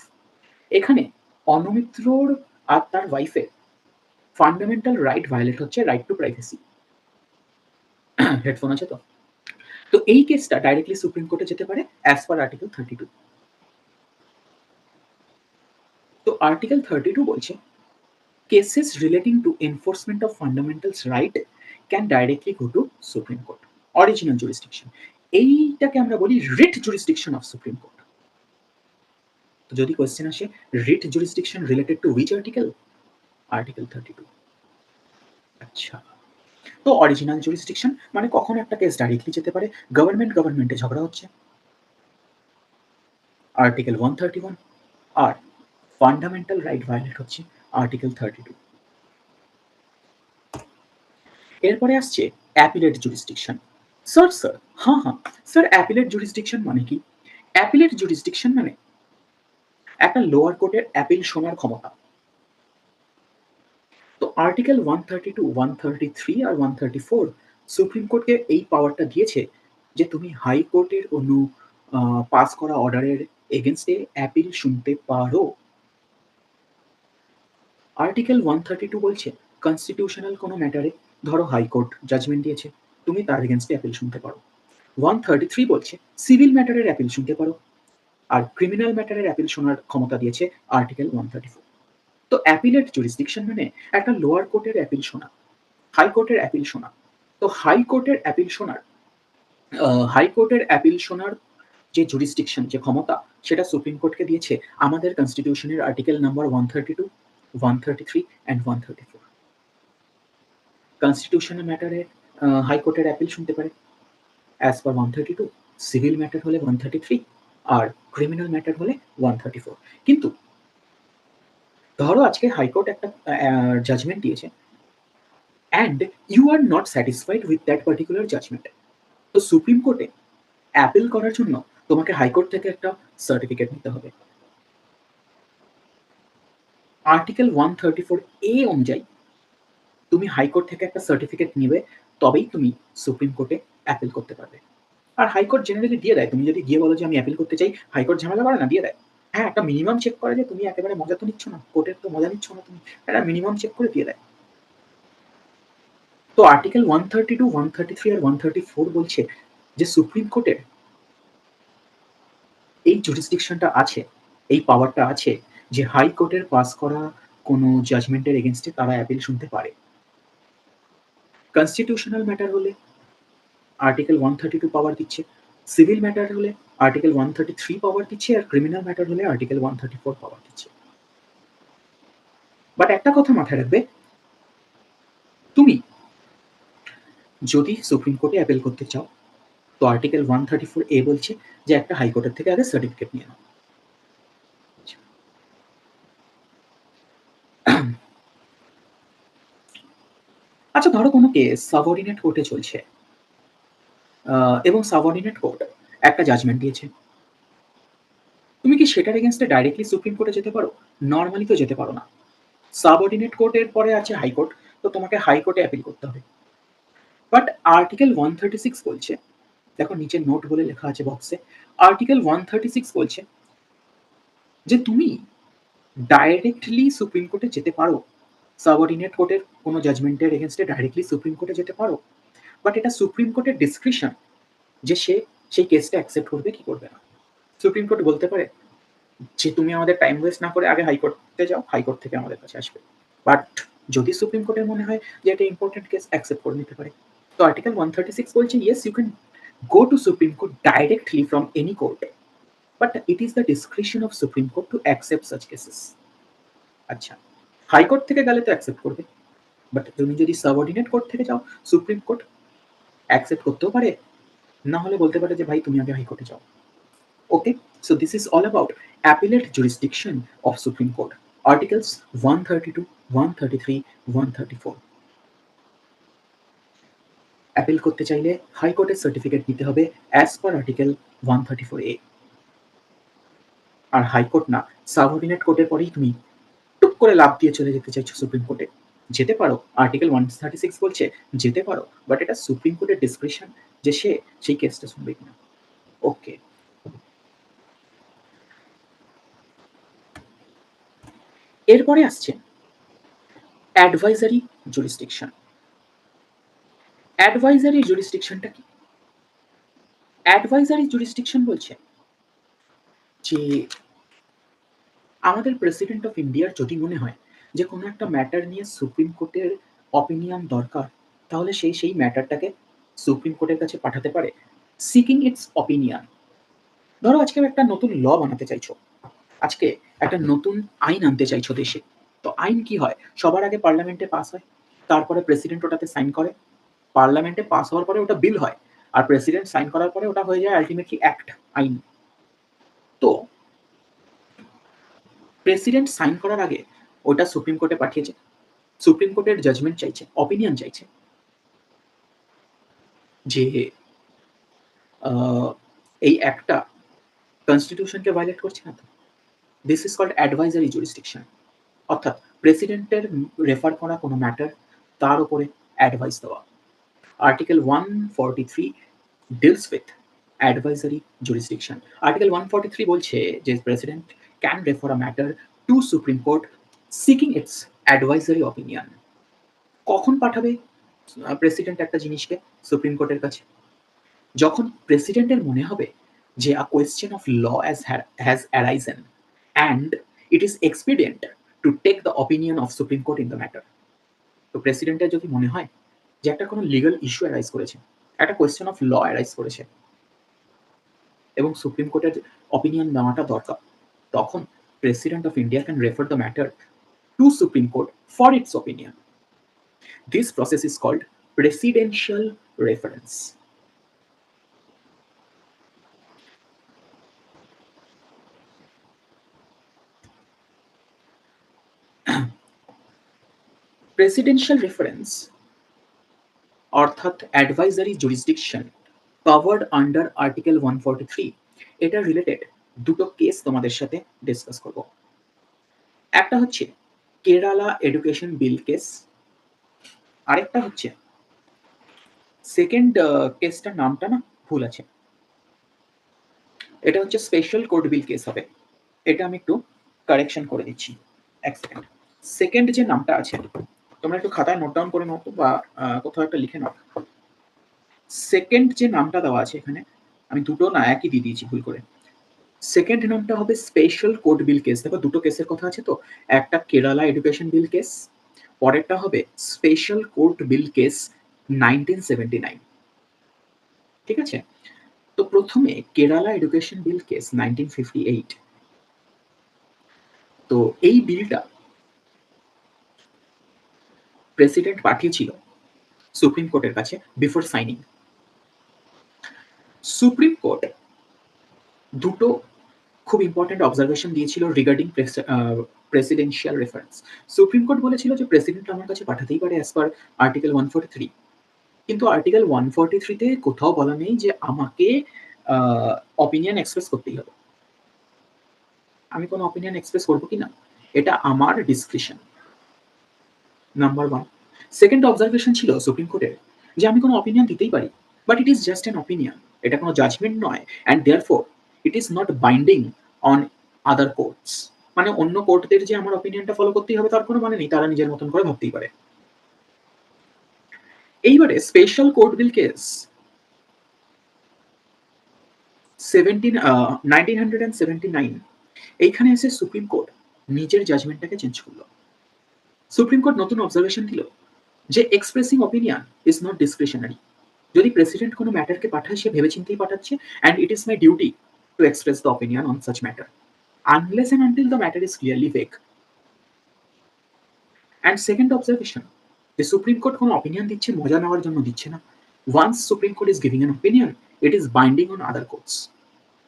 এখানে অনমিত্রর আর তার ওয়াইফের ফান্ডামেন্টাল রাইট ভায়োলেট হচ্ছে, রাইট টু প্রাইভেসি। হেডফোন আছে তো? তো এই কেসটা ডাইরেক্টলি সুপ্রিম কোর্টে যেতে পারে অ্যাজ পার আর্টিকেল 32। তো আর্টিকেল 32 বলছে cases relating to enforcement of fundamental right can directly go to Supreme Court. Original jurisdiction. এইটাকে আমরা বলি writ jurisdiction of supreme court. তো যদি কোয়েশ্চেন আসে writ jurisdiction related to which article? Article 32। আচ্ছা, তো অরিজিনাল জুরিসডিকশন মানে কখন একটা কেস ডাইরেক্টলি যেতে পারে, গভর্নমেন্টে ঝগড়া হচ্ছে, আর্টিকেল 131, আর ফান্ডামেন্টাল রাইট ভায়োলেট হচ্ছে আর্টিকেল 32। এরপরে আসছে অ্যাপিলেট জুরিসডিকশন। স্যার, হ্যাঁ, স্যার অ্যাপিলেট জুরিসডিকশন মানে কি? অ্যাপিলেট জুরিসডিকশন মানে একটা লোয়ার কোর্টের অ্যাপিল শোনার ক্ষমতা। তো আর্টিকেল 132, 133 আর 134 সুপ্রিম কোর্টকে এই পাওয়ারটা দিয়েছে যে তুমি হাই কোর্টের কোনো পাস করা অর্ডারের এগেইনস্টে অ্যাপিল শুনতে পারো। আর্টিকেল 132 বলছে কনস্টিটিউশনাল কোনো ম্যাটারে, ধরো হাইকোর্ট জাজমেন্ট দিয়েছে, তুমি তার এগেইনস্টে অ্যাপিল শুনতে পারো। 133 বলছে সিভিল ম্যাটারের অ্যাপিল শুনতে পারো, আর ক্রিমিনাল ম্যাটারের অ্যাপিল শোনার ক্ষমতা দিয়েছে আর্টিকেল 134। তো অ্যাপিলেট জুরিসডিকশন মানে একটা লোয়ার কোর্টের অ্যাপিল শোনা, হাইকোর্টের অ্যাপিল শোনা। তো হাইকোর্টের অ্যাপিল শোনার যে জুরিসডিকশন, যে ক্ষমতা, সেটা সুপ্রিম কোর্টকে দিয়েছে আমাদের কনস্টিটিউশনের আর্টিকেল নাম্বার 132, 133 অ্যান্ড 134। কনস্টিটিউশনাল ম্যাটারে হাইকোর্টের অ্যাপিল শুনতে পারে অ্যাজ পার 132, সিভিল ম্যাটার হলে 133, আর ক্রিমিনাল ম্যাটার হলে 134। কিন্তু ধরো আজকে হাইকোর্ট একটা জাজমেন্ট দিয়েছে and you are not satisfied with that particular judgement. তো সুপ্রিম কোর্টে অ্যাপিল করার জন্য তোমাকে হাইকোর্ট থেকে একটা সার্টিফিকেট নিতে হবে। আর্টিকেল 134A অনুযায়ী তুমি হাইকোর্ট থেকে একটা সার্টিফিকেট নিবে, তবেই তুমি সুপ্রিম কোর্টে অ্যাপিল করতে পারবে। আর হাইকোর্ট জেনারেলি দিয়ে দেয়, তুমি যদি গিয়ে বলো যে আমি অ্যাপিল করতে চাই, হাইকোর্ট ঝামেলা করে না, দিয়ে দেয়। হ্যাঁ, একটা মিনিমাম চেক করে যে তুমি একেবারে মজা তো নিচ্ছ না, কোর্টের তো মজা নিচ্ছ না তুমি, একটা মিনিমাম চেক করে দিয়ে দেয়। তো আর্টিকেল 132, 133 আর 134 বলছে যে সুপ্রিম কোর্টের এই জুরিসডিকশনটা আছে, এই পাওয়ারটা আছে যে হাইকোর্টের পাস করা কোনো জাজমেন্টের এগেইনস্টে তারা অ্যাপিল শুনতে পারে। কনস্টিটিউশনাল ম্যাটার হলে আর্টিকেল 132 পাওয়ার দিচ্ছে, সিভিল ম্যাটার হলে আর্টিকেল 133 পাওয়ার দিচ্ছে, আর ক্রিমিনাল ম্যাটার হলে আর্টিকেল 134 পাওয়ার দিচ্ছে। বাট একটা কথা মাথায় রাখবে, তুমি যদি সুপ্রিম কোর্টে অ্যাপিল করতে চাও, তো আর্টিকেল 134A বলছে যে একটা হাইকোর্টের থেকে আগে সার্টিফিকেট নিয়ে নাও। আচ্ছা, ধরো কোনো কেস সাবঅর্ডিনেট কোর্টে চলছে এবং সাবঅর্ডিনেট কোর্ট একটা জাজমেন্ট দিয়েছে। তুমি কি সেটার এগেইনস্টে ডাইরেক্টলি সুপ্রিম কোর্টে যেতে পারো? নরমালি তো যেতে পারো না। সাবঅর্ডিনেট কোর্টের পরে আছে হাইকোর্ট, তো তোমাকে হাইকোর্টে অ্যাপিল করতে হবে। বাট আর্টিকেল 136 বলছে, দেখো নিচে নোট বলে লেখা আছে বক্সে, আর্টিকেল 136 বলছে যে তুমি ডাইরেক্টলি সুপ্রিম কোর্টে যেতে পারো, সাবঅর্ডিনেট কোর্টের কোনো জাজমেন্টের এগেইনস্টে ডাইরেক্টলি সুপ্রিম কোর্টে যেতে পারো। বাট এটা সুপ্রিম কোর্টের ডিসক্রিশন যে সে সেই কেসটা অ্যাকসেপ্ট করবে কি করবে না। সুপ্রিম কোর্ট বলতে পারে যে তুমি আমাদের টাইম ওয়েস্ট না করে আগে হাইকোর্টে যাও, হাইকোর্ট থেকে আমাদের কাছে আসবে। বাট যদি সুপ্রিম কোর্টের মনে হয় যে এটা ইম্পর্টেন্ট কেস, অ্যাকসেপ্ট করে নিতে পারে। তো আর্টিকেল 136 বলছে yes you can go to Supreme Court directly from any court, but it is the discretion of Supreme Court to accept such cases. আচ্ছা, হাইকোর্ট থেকে গেলে তো অ্যাকসেপ্ট করবে, বাট তুমি যদি সাবঅর্ডিনেট কোর্ট থেকে যাও, সুপ্রিম কোর্ট অ্যাকসেপ্ট করতেও পারে, না হলে বলতে পারে যে ভাই তুমি আগে হাইকোর্টে যাও। ওকে, so this is all about appellate jurisdiction of Supreme Court, articles 132, 133, 134. Appeal করতে চাইলে হাইকোর্টের সার্টিফিকেট নিতে হবে অ্যাজ পার আর্টিকেল 134A। আর হাইকোর্ট না, সাবঅর্ডিনেট কোর্টের পরেই তুমি টুক করে লাফ দিয়ে চলে যেতে চাইছো সুপ্রিম কোর্টে, যেতে পারো। আর্টিকেল 136 বলছে যেতে পারো, বাট এটা সুপ্রিম কোর্টের ডিসক্রিশন যে সে সেই কেসটা শুনবে কিনা। ওকে, এরপরে আসছে অ্যাডভাইজারি জুরিসডিকশন। অ্যাডভাইজারি জুরিসডিকশনটা কি? অ্যাডভাইজারি জুরিসডিকশন বলছে যে আমাদের প্রেসিডেন্ট অফ ইন্ডিয়ার যদি মনে হয় যে কোনো একটা ম্যাটার নিয়ে সুপ্রিম কোর্টের অপিনিয়ন দরকার, তাহলে সেই ম্যাটারটাকে সুপ্রিম কোর্টের কাছে পাঠাতে পারে, সিকিং ইটস অপিনিয়ন। ধরো আজকে একটা নতুন ল বানাতে চাইছো, আজকে একটা নতুন আইন আনতে চাইছো দেশে। তো আইন কি হয়, সবার আগে পার্লামেন্টে পাস হয়, তারপরে প্রেসিডেন্ট ওটাতে সাইন করে, পার্লামেন্টে পাস হওয়ার পরে ওটা বিল হয়, আর প্রেসিডেন্ট সাইন করার পরে ওটা হয়ে যায় আলটিমেটলি অ্যাক্ট, আইন। তো প্রেসিডেন্ট সাইন করার আগে ওটা সুপ্রিম কোর্টে পাঠিয়েছে। সুপ্রিম কোর্টের জাজমেন্ট চাইছে, অপিনিয়ন চাইছে যে আ এই অ্যাক্টটা কনস্টিটিউশনকে ভায়োলেট করছে না তো? This is called advisory jurisdiction. অর্থাৎ প্রেসিডেন্টের রেফার করা কোনো ম্যাটার তার উপরে অ্যাডভাইস দেওয়া। Article 143 deals with advisory jurisdiction. Article 143 বলছে যে president can refer a matter to supreme court seeking it's advisory opinion. কখন পাঠাবে প্রেসিডেন্ট একটা জিনিসকে সুপ্রিম কোর্টের কাছে? যখন প্রেসিডেন্টের মনে হবে যে a question of law has arisen and it is expedient to take the opinion of Supreme Court in the matter. তো প্রেসিডেন্টের যদি মনে হয় যে একটা কোনো লিগাল ইস্যু অ্যারাইজ করেছে, একটা কোয়েশ্চেন অফ ল অ্যারাইজ করেছে এবং সুপ্রিম কোর্টের অপিনিয়ন নেওয়াটা দরকার, তখন president of India can refer the matter to supreme court for its opinion. This process is called presidential reference. Presidential reference অর্থাৎ advisory jurisdiction covered under article 143, এটা related দুটো case তোমাদের সাথে ডিসকাস করব। একটা হচ্ছে কেরালা এডুকেশন বিল কেস, আরেকটা হচ্ছে সেকেন্ড কেসটার নামটা না ভুল আছে, এটা হচ্ছে স্পেশাল কোর্ট বিল কেস হবে। এটা আমি একটু কারেকশন করে দিচ্ছি, এক সেকেন্ড। সেকেন্ড যে নামটা আছে তোমরা একটু খাতায় নোট ডাউন করে নাও বা কোথাও একটা লিখে নাও। সেকেন্ড যে নামটা দেওয়া আছে এখানে, আমি দুটো না একই দিয়ে দিয়েছি ভুল করে। সেকেন্ড নামটা হবে স্পেশাল কোর্ট বিল কেস। দেখো দুটো কেসের কথা আছে তো, একটা কেরালা এডুকেশন বিল কেস, পরেরটা হবে স্পেশাল কোর্ট বিল কেস 1979। ঠিক আছে? তো প্রথমে কেরালা এডুকেশন বিল কেস 1958। তো এই বিলটা প্রেসিডেন্ট পাঠিয়েছিল সুপ্রিম কোর্টের কাছে বিফোর সাইনিং। সুপ্রিম কোর্ট দুটো খুব ইম্পর্টেন্ট অবজারভেশন দিয়েছিল regarding presidential reference. Supreme court বলেছিল যে প্রেসিডেন্ট আমার কাছে পাঠাতেই পারে অ্যাজ পার আর্টিকেল 143, কিন্তু আর্টিকেল 143 তে কোথাও বলা নেই যে আমাকে অপিনিয়ন এক্সপ্রেস করতেই হবে। আমি কোনো অপিনিয়ন এক্সপ্রেস করবো কিনা এটা আমার discretion, number one. Second observation ছিল সুপ্রিম কোর্টের যে আমি কোনো অপিনিয়ন দিতেই পারি, but it is just an opinion, এটা কোনো জাজমেন্ট নয়, and therefore it is not binding on other courts. মানে অন্য কোর্টদের যে আমার অপিনিয়নটা ফলো করতেই হবে তার কোনো মানে নেই, তারা নিজের মতন করে ভাবতেই পারে। এইবারে স্পেশাল কোর্ট বিল কেস 1979, এইখানে এসে সুপ্রিম কোর্ট নিজের জাজমেন্টটাকে চেঞ্জ করলো। সুপ্রিম কোর্ট নতুন অবজারভেশন দিল যে expressing opinion is not discretionary. যদি প্রেসিডেন্ট কোনো ম্যাটারকে পাঠায় সে ভেবেচিন্তেই পাঠাচ্ছে, and it is my duty to express the opinion on such matter unless and until the matter is clearly vague. And second observation, যে সুপ্রিম কোর্ট কোনো opinion দিচ্ছে মজা নেওয়ার জন্য দিচ্ছে না। Once supreme court is giving an opinion it is binding on other courts.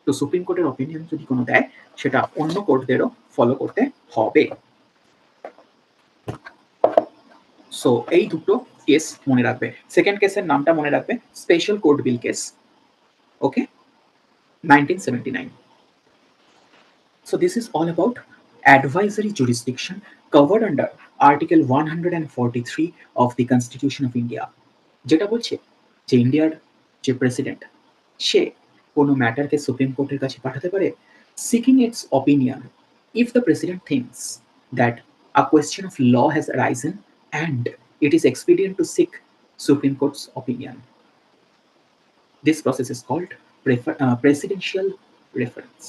তো supreme কোর্টের অপিনিয়ন যদি কোনো দেয় সেটা অন্য কোর্টদেরও ফলো করতে হবে। সো এই দুটো কেস মনে রাখবে। সেকেন্ড কেসের নামটা মনে রাখবে special court bill case, okay, 1979. So this is all about advisory jurisdiction covered under Article 143 of the Constitution of India, যেটা বলছে যে ইন্ডিয়ার যে প্রেসিডেন্ট সে কোনো ম্যাটারকে সুপ্রিম কোর্টের কাছে পাঠাতে পারে seeking its opinion if the president thinks that a question of law has arisen and it is expedient to seek Supreme Court's opinion. This process is called presidential reference.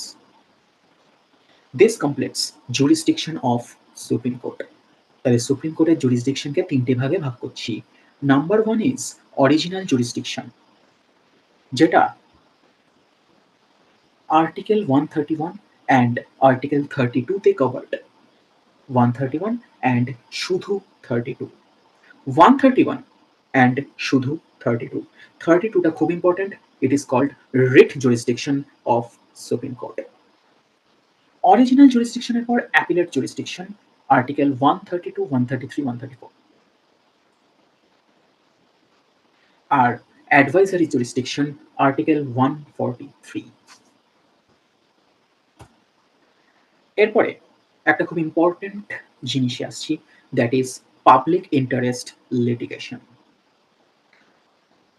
This completes jurisdiction of Supreme Court. তাহলে supreme কোর্টের জুরিসডিকশনকে তিনটে ভাগে ভাগ করছি। Number one is original jurisdiction, যেটা article 131 and article 32 তে covered. 131 and শুধু 32, 131 and শুধু 32। 32টা খুব important, it is called writ jurisdiction of supreme court. Original জুরিসডিকশনের পর অ্যাপিলেট জুরিসডিকশন আর্টিকেল 132, 133, 134 আর অ্যাডভাইজারি জুরিসডিকশন আর্টিকেল 143। এরপরে একটা খুব ইম্পর্টেন্ট জিনিসে আসছি, that is public interest litigation.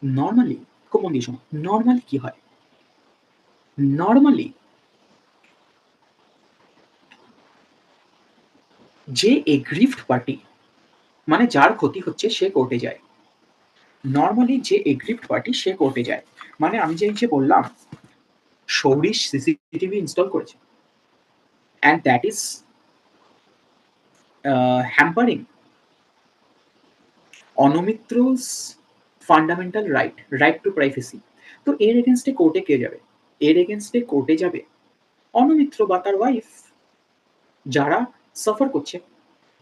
Normally খুব মন দিয়ে শোনো, নরমালি কি হয়? নরমালি যে এগ্রিভড পার্টি, মানে যার ক্ষতি হচ্ছে সে কোর্টে যায়। নরমালি যে এগ্রিভড পার্টি সে কোর্টে যায়। মানে আমি যে বললাম সৌরিশ সিসিটিভি ইনস্টল করেছে, and that is hampering Anamitra's fundamental right to privacy. তো এর এগেনস্টে কোর্টে কে যাবে? এর এগেনস্টে কোর্টে যাবে অনুমিত্র বা তার ওয়াইফ, যারা সাফার করছে।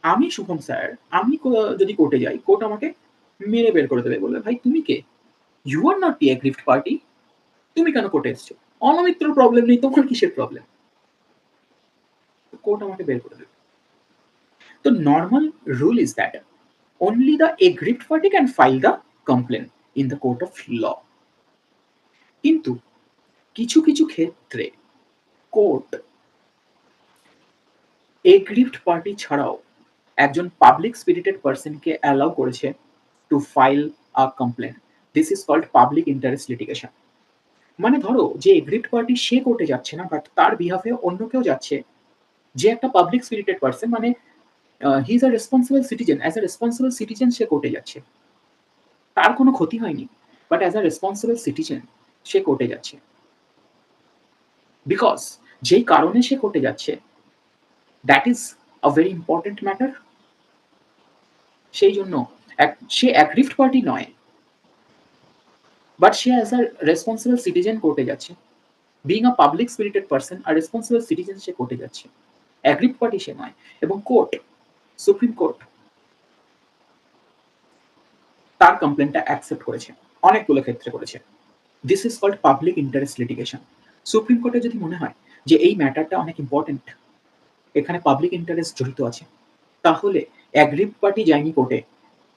আমি শুভম স্যার, আমি যদি কোর্টে যাই, কোর্ট আমাকে মেরে বের করে দেবে, বলবে ভাই তুমি কে? You are not the aggrieved party, তুমি কেন কোর্টে এসছো? অনমিত্রর প্রবলেম নেই, তোমার কিসের প্রবলেম? কোর্ট আমাকে বের করে দেবে। তো normal rule is that only the aggrieved party can file the complaint in the court of law. কিন্তু কিছু কিছু ক্ষেত্রে কোর্ট এগ্রিভড পার্টি ছাড়াও একজন পাবলিক স্পিরিটেড পার্সনকে অ্যালাউ করেছে to file a complain. This is called public interest litigation. মানে ধরো যে এগ্রিভড পার্টি সে কোর্টে যাচ্ছে না, বাট তার বিহাফে অন্য কেউ যাচ্ছে, যে একটা পাবলিক স্পিরিটেড পার্সন, মানে he is a responsible citizen, as a responsible citizen সে কোর্টে যাচ্ছে, তার কোনো ক্ষতি হয়নি, but as a responsible citizen সে কোর্টে যাচ্ছে। বিকজ যেই কারণে সে কোর্টে যাচ্ছে, that is a very important matter. সেই জন্য সে অ্যাগ্রিভড পার্টি নয়, বাট সে অ্যাজ আ রেসপন্সিবল সিটিজেন কোর্টে যাচ্ছে। Being a public spirited person, আর রেসপন্সিবল সিটিজেন সে কোর্টে যাচ্ছে, অ্যাগ্রিভড পার্টি সে নয়। এবং কোর্ট, সুপ্রিম কোর্ট তার কমপ্লেনটা অ্যাকসেপ্ট করেছে, অনেকগুলো ক্ষেত্রে করেছে। This is called public interest litigation. Supreme কোর্টে যদি মনে হয় যে এই ম্যাটারটা অনেক ইম্পর্টেন্ট, এখানে পাবলিক ইন্টারেস্ট জড়িত আছে, তাহলে অ্যাগ্রিভড পার্টি যায়নি কোর্টে,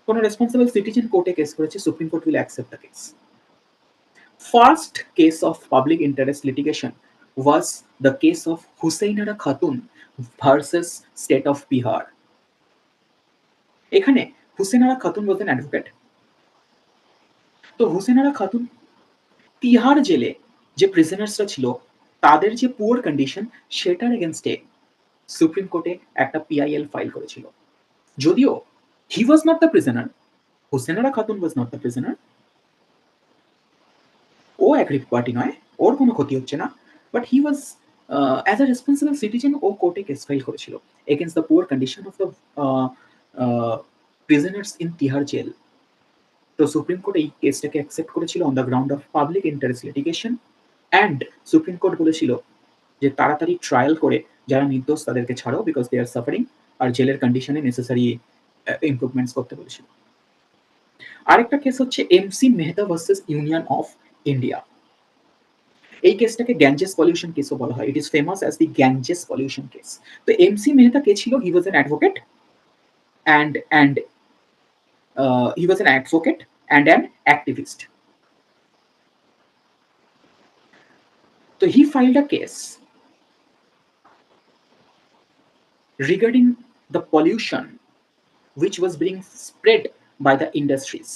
কোনো রেসপন্সিবল সিটিজেন কোর্টে কেস করেছে, supreme court will accept the case. First case of public interest litigation was the case of Husainara Khatun versus State of Bihar. এখানে হুসেনারা খাতুন বলতেন অ্যাডভোকেট। তো হুসেনারা খাতুন তিহার জেলে যে প্রিজনার্সরা ছিল, তাদের যে পুয়ার কন্ডিশন, সেটার এগেনস্টে সুপ্রিম কোর্টে একটা পিআইএল ফাইল করেছিল। যদিও he was not the prisoner, Hussainara Khatoon was not the prisoner, ও অ্যাগ্রিভ পার্টি নয়, ওর কোনো ক্ষতি হচ্ছে না, but he was as a responsible citizen ও কোর্টে কেস ফাইল করেছিল against the poor condition of the prisoners in Tihar jail. তো সুপ্রিম কোর্ট এই কেসটাকে অ্যাকসেপ্ট করেছিল on the ground of public interest litigation, and supreme court বলেছিল যে তাড়াতাড়ি ট্রায়াল করে যারা নির্দোষ তাদেরকে ছাড়ো, বিকজ দে আর সাফারিং, আর জেলের কন্ডিশনে নেসেসারি ইমপ্রুভমেন্টস করতে বলেছিল। আরেকটা কেস হচ্ছে MC Mehta versus Union of India. এই কেসটাকে গ্যাঞ্জেস পলিউশন কেসও বলা হয়। It is famous as the Ganges pollution case. তো এমসি মেহতা কে ছিল? He was an advocate and he was an advocate and an activist. So he filed a case regarding the pollution which was being spread by the industries.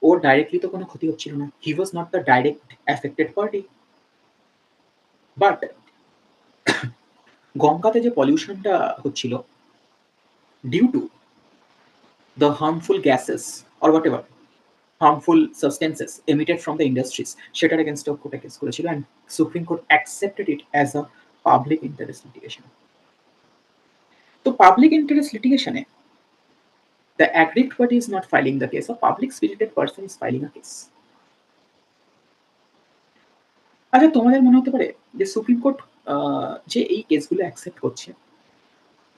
ওর directly তো কোনো ক্ষতি হচ্ছিল না, he was not the direct affected party, but গঙ্গাতে যে পলিউশনটা হচ্ছিল due to the harmful gases or whatever harmful substances emitted from the industries, সেটার এগেনস্টে কোর্টে কেস করেছিল, and Supreme Court accepted it as a public interest litigation. তো public interest লিটিগেশনে the aggrieved party is not filing the case, a public spirited person is filing a case. আচ্ছা, তোমাদের মনে হতে পারে যে সুপ্রিম কোর্ট যে এই কেসগুলো অ্যাকসেপ্ট করছে,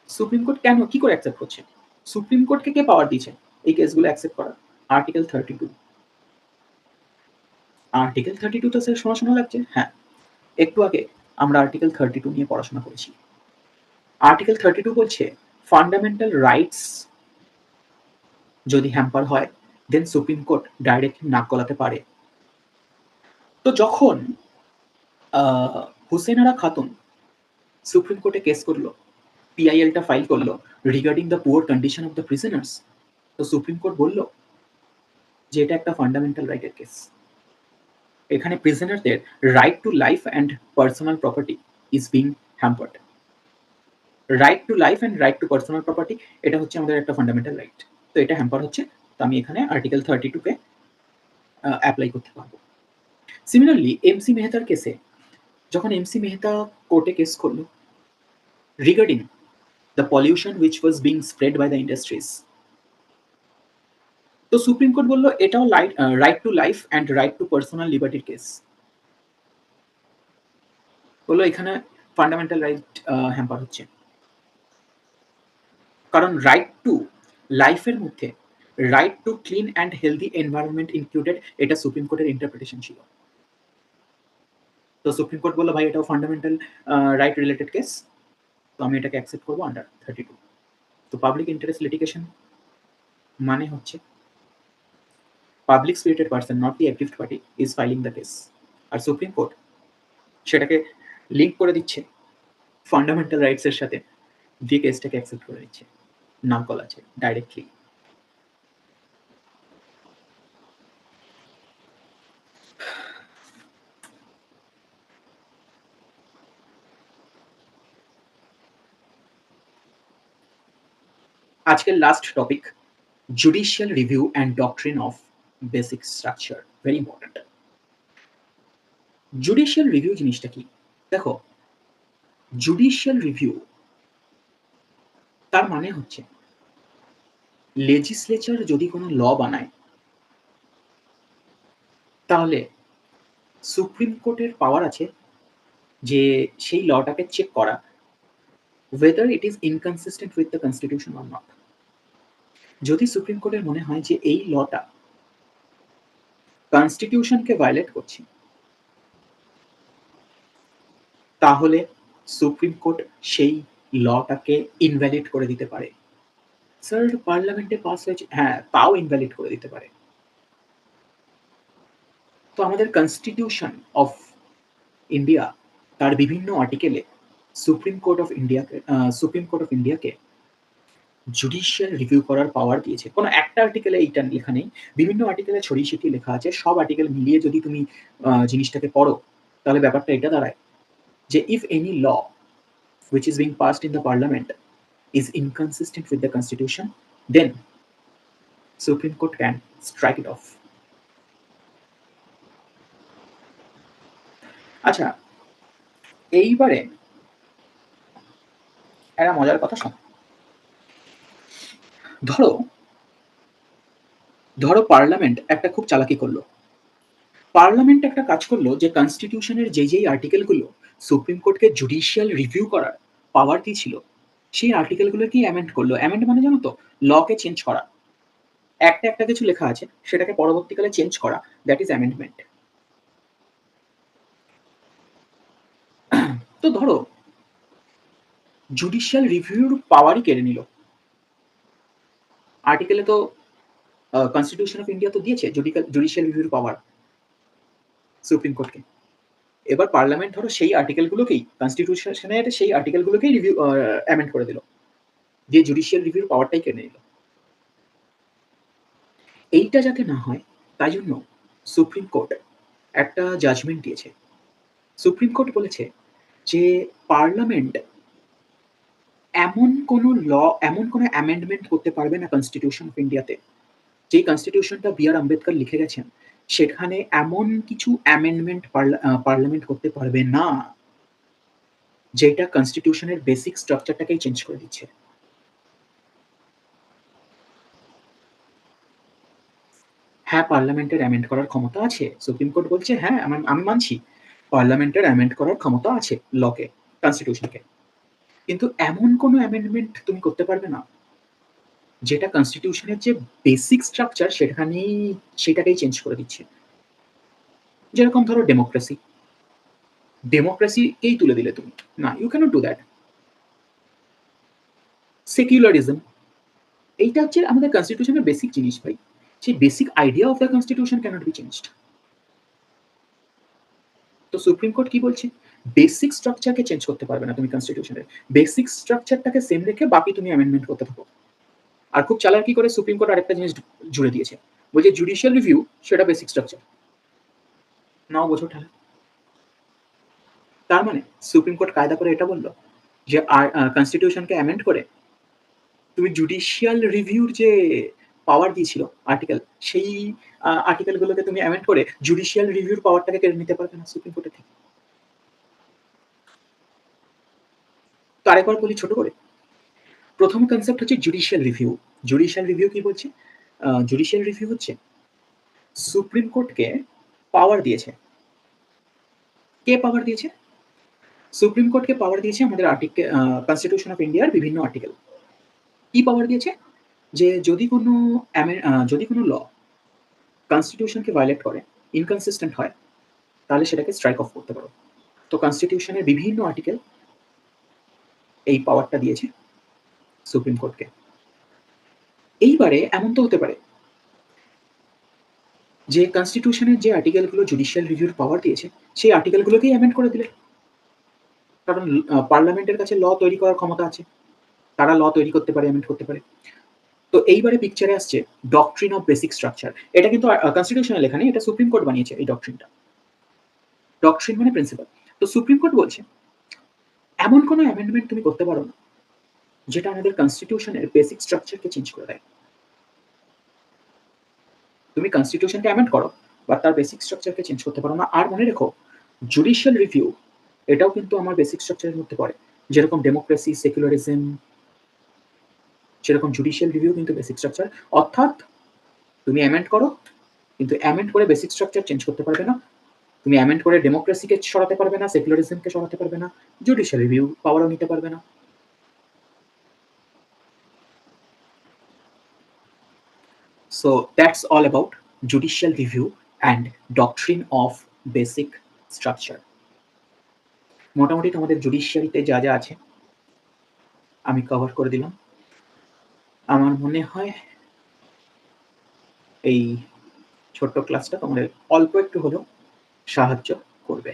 সুপ্রিম কোর্ট কেন, কি করে অ্যাকসেপ্ট করছে? সুপ্রিম কোর্টকে কে পাওয়ার দিয়েছে এই কেসগুলো অ্যাকসেপ্ট করার? আর্টিকেল 32। আর্টিকেল 32 তো স্যার শোনা, শোনা লাগছে। হ্যাঁ, একটু আগে আমরা আর্টিকেল 32 নিয়ে পড়াশোনা করেছি। আর্টিকেল 32 বলছে ফান্ডামেন্টাল রাইটস যদি হ্যাম্পার হয়, দেন সুপ্রিম কোর্ট ডাইরেক্টলি নাক গলাতে পারে। তো যখন হুসেন আরা খাতুন সুপ্রিম কোর্টে কেস করল, পিআইএলটা ফাইল করল regarding the poor condition of the prisoners, তো সুপ্রিম কোর্ট বলল যে এটা একটা ফান্ডামেন্টাল রাইটের কেস। এখানে প্রিজনারদের right to life and personal property is being hampered. Right to life and right to personal property এটা হচ্ছে আমাদের একটা ফান্ডামেন্টাল রাইট। তো এটা হ্যাম্পার হচ্ছে, তো আমি এখানে আর্টিকেল 32 কে অ্যাপ্লাই করতে পারবো। সিমিলারলি এমসি মেহতার কেসে যখন এমসি মেহতা কোর্টে কেস করলো regarding the pollution which was being spread by the industries, তো সুপ্রিম কোর্ট বলল এটাও right to life and right to personal লিবার্টির কেস। বললো এখানে ফান্ডামেন্টাল রাইট হ্যাম্পার হচ্ছে, কারণ রাইট টু লাইফের মধ্যে right to clean and healthy environment included, এটা সুপ্রিম কোর্টের ইন্টারপ্রিটেশন ছিল। তো সুপ্রিম কোর্ট বললো ভাই এটাও ফান্ডামেন্টাল রাইট রিলেটেড কেস, তো আমি এটাকে অ্যাকসেপ্ট করবো আন্ডার 32। তো পাবলিক ইন্টারেস্ট লিটিগেশন মানে হচ্ছে public spirited person not the aggrieved party is filing the case, আর সুপ্রিম কোর্ট সেটাকে লিঙ্ক করে দিচ্ছে ফান্ডামেন্টাল রাইটস এর সাথে, দিয়ে কেসটাকে অ্যাকসেপ্ট করে নিচ্ছে, নাম কল আছে ডাইরেক্টলি। আজকের last topic judicial review and doctrine of basic structure, very important. Judicial review জিনিসটা কি? দেখো, জুডিশিয়াল রিভিউ তার মানে হচ্ছে লেজিসলেচার যদি কোনো ল বানায় তাহলে সুপ্রিম কোর্টের পাওয়ার আছে যে সেই লটাকে চেক করা whether it is inconsistent with the constitution or not। যদি সুপ্রিম কোর্টের মনে হয় যে এই লটা কনস্টিটিউশনকে ভায়োলেট করছে, তাহলে সুপ্রিম কোর্ট সেই লটাকে ইনভ্যালিড করে দিতে পারে। স্যার পার্লামেন্টে পাস হয়েছে, হ্যাঁ তাও ইনভ্যালিড করে দিতে পারে। তো আমাদের কনস্টিটিউশন অফ ইন্ডিয়া তার বিভিন্ন আর্টিকেলে সুপ্রিম কোর্ট অফ ইন্ডিয়াকে জুডিশিয়াল রিভিউ করার পাওয়ার দিয়েছে। কোনো একটা আর্টিকেলে এইটা লেখা নেই, বিভিন্ন আর্টিকেলে ছড়িয়ে ছিটিয়ে লেখা আছে। সব আর্টিকেল মিলিয়ে যদি তুমি জিনিসটাকে পড়ো তাহলে ব্যাপারটা এটা দাঁড়ায় যে if any law which is being passed in the parliament is inconsistent with the constitution, then Supreme Court can strike it off. আচ্ছা, এইবারে একটা মজার কথা শোনো। ধরো পার্লামেন্ট একটা খুব চালাকি করলো। পার্লামেন্ট একটা কাজ করলো যে কনস্টিটিউশনের যেই আর্টিকেলগুলো সুপ্রিম কোর্টকে জুডিশিয়াল রিভিউ করার পাওয়ার দিয়েছিল সেই আর্টিকেলগুলোকেই অ্যামেন্ড করলো। অ্যামেন্ড মানে জানো তো লকে চেঞ্জ করা। একটা কিছু লেখা আছে সেটাকে পরবর্তীকালে চেঞ্জ করা, দ্যাট ইজ অ্যামেন্ডমেন্ট। তো ধরো জুডিশিয়াল রিভিউর পাওয়ারই কেড়ে নিল। আর্টিকেলে তো কনস্টিটিউশন অফ ইন্ডিয়া তো দিয়েছে জুডিশিয়াল রিভিউর পাওয়ার সুপ্রিম কোর্টকে। এবার পার্লামেন্ট ধরো সেই আর্টিকেলগুলোকেই কনস্টিটিউশনের সেই আর্টিকেলগুলোকেই রিভিউ অ্যামেন্ড করে দিল, দিয়ে জুডিশিয়াল রিভিউর পাওয়ারটাই কেড়ে নিল। এইটা যাতে না হয় তাই জন্য সুপ্রিম কোর্ট একটা জাজমেন্ট দিয়েছে। সুপ্রিম কোর্ট বলেছে যে পার্লামেন্ট এমন কোনো অ্যামেন্ডমেন্ট করতে পারবে না কনস্টিটিউশন অফ ইন্ডিয়াতে, যে কনস্টিটিউশনটা বি আর আম্বেদকর লিখে গেছেন সেখানে এমন কিছু অ্যামেন্ডমেন্ট পার্লামেন্ট করতে পারবে না যেটা কনস্টিটিউশনের বেসিক স্ট্রাকচারটাকেই চেঞ্জ করে দিচ্ছে। হ্যাঁ, পার্লামেন্টের অ্যামেন্ড করার ক্ষমতা আছে। সুপ্রিম কোর্ট বলছে হ্যাঁ, আমি মানছি পার্লামেন্টের অ্যামেন্ড করার ক্ষমতা আছে লকে, কনস্টিটিউশনকে। কিন্তু এমন কোনো অ্যামেন্ডমেন্ট তুমি করতে পারবে না যেটা কনস্টিটিউশনের যে বেসিক স্ট্রাকচার সেটাকেই চেঞ্জ করে দিচ্ছে। যেরকম ধরো ডেমোক্রেসিকেই তুলে দিলে তুমি। না, you can't do that. Secularism, এইটা হচ্ছে আমাদের কনস্টিটিউশনের বেসিক জিনিস ভাই। সেই basic idea of the constitution can't be changed. তো সুপ্রিম কোর্ট কি বলছে? বেসিক স্ট্রাকচারকে চেঞ্জ করতে পারবে না তুমি কনস্টিটিউশনের। বেসিক স্ট্রাকচারটাকে সেম রেখে বাকি তুমি অ্যামেন্ডমেন্ট করতে থাকো। আর খুব চালাকি করে সুপ্রিম কোর্ট আরেকটা জিনিস জুড়ে দিয়েছে। বলছে জুডিশিয়াল রিভিউ সেটা বেসিক স্ট্রাকচার। নাও বোঝো ঠালা। তার মানে সুপ্রিম কোর্ট কায়দা করে এটা বলল যে কনস্টিটিউশনকে অ্যামেন্ড করে তুমি জুডিশিয়াল রিভিউর যে পাওয়ার দিয়েছিল আর্টিকেল, সেই আর্টিকেলগুলোকে তুমি অ্যামেন্ড করে জুডিশিয়াল রিভিউর পাওয়ারটাকে কেড়ে নিতে পারবে না সুপ্রিম কোর্টের থেকে। তো আরেকবার বলি ছোট করে। প্রথম কনসেপ্ট হচ্ছে জুডিশিয়াল রিভিউ। জুডিশিয়াল রিভিউ কি বলছে? জুডিশিয়াল রিভিউ হচ্ছে সুপ্রিম কোর্টকে পাওয়ার দিয়েছে। কে পাওয়ার দিয়েছে? সুপ্রিম কোর্টকে পাওয়ার দিয়েছে আমাদের কনস্টিটিউশন অফ ইন্ডিয়ার বিভিন্ন আর্টিকেল। কি পাওয়ার দিয়েছে? যে যদি কোনো ল কনস্টিটিউশনকে ভায়োলেট করে, ইনকনসিস্টেন্ট হয়, তাহলে সেটাকে স্ট্রাইক অফ করতে পারো। তো কনস্টিটিউশনের বিভিন্ন আর্টিকেল এই পাওয়ারটা দিয়েছে সুপ্রিম কোর্টকে। এইবারে এমন তো হতে পারে যে কনস্টিটিউশনের যে আর্টিকেলগুলো জুডিশিয়াল রিভিউর পাওয়ার দিয়েছে, সেই আর্টিকেলগুলোকেই অ্যামেন্ড করে দিলে। কারণ পার্লামেন্টের কাছে ল তৈরি করার ক্ষমতা আছে। তারা ল তৈরি করতে পারে, অ্যামেন্ড করতে পারে। তো এইবারে পিকচারে আসছে ডক্ট্রিন অফ বেসিক স্ট্রাকচার। এটা কিন্তু কনস্টিটিউশনে লেখা নেই, এটা সুপ্রিম কোর্ট বানিয়েছে এই ডক্ট্রিনটা। ডক্ট্রিন মানে প্রিন্সিপাল। তো সুপ্রিম কোর্ট বলছে এমন কোনো অ্যামেন্ডমেন্ট তুমি করতে পারো না যেটা আমাদের কনস্টিটিউশনের বেসিক স্ট্রাকচারকে চেঞ্জ করে দেয়। তুমি কনস্টিটিউশনকে অ্যামেন্ড করো, বাট তার বেসিক স্ট্রাকচারকে চেঞ্জ করতে পারো না। আর মনে রেখো, জুডিশিয়াল রিভিউ এটাও কিন্তু আমার বেসিক স্ট্রাকচারের মধ্যে পড়ে। যেরকম ডেমোক্রেসি, সেকুলারিজম, সেরকম জুডিশিয়াল রিভিউ কিন্তু বেসিক স্ট্রাকচার। অর্থাৎ তুমি অ্যামেন্ড করো, কিন্তু অ্যামেন্ড করে বেসিক স্ট্রাকচার চেঞ্জ করতে পারবে না। তুমি অ্যামেন্ড করে ডেমোক্রেসিকে সরাতে পারবে না, সেকুলারিজমকে সরাতে পারবে না, জুডিশিয়াল রিভিউ পাওয়ারও নিতে পারবে না। So that's all about judicial review and doctrine of basic structure. মোটামুটি তোমাদের জুডিশিয়ারিতে যা যা আছে আমি কভার করে দিলাম। আমার মনে হয় এই ছোট্ট ক্লাসটা তোমাদের অল্প একটু হলেও সাহায্য করবে।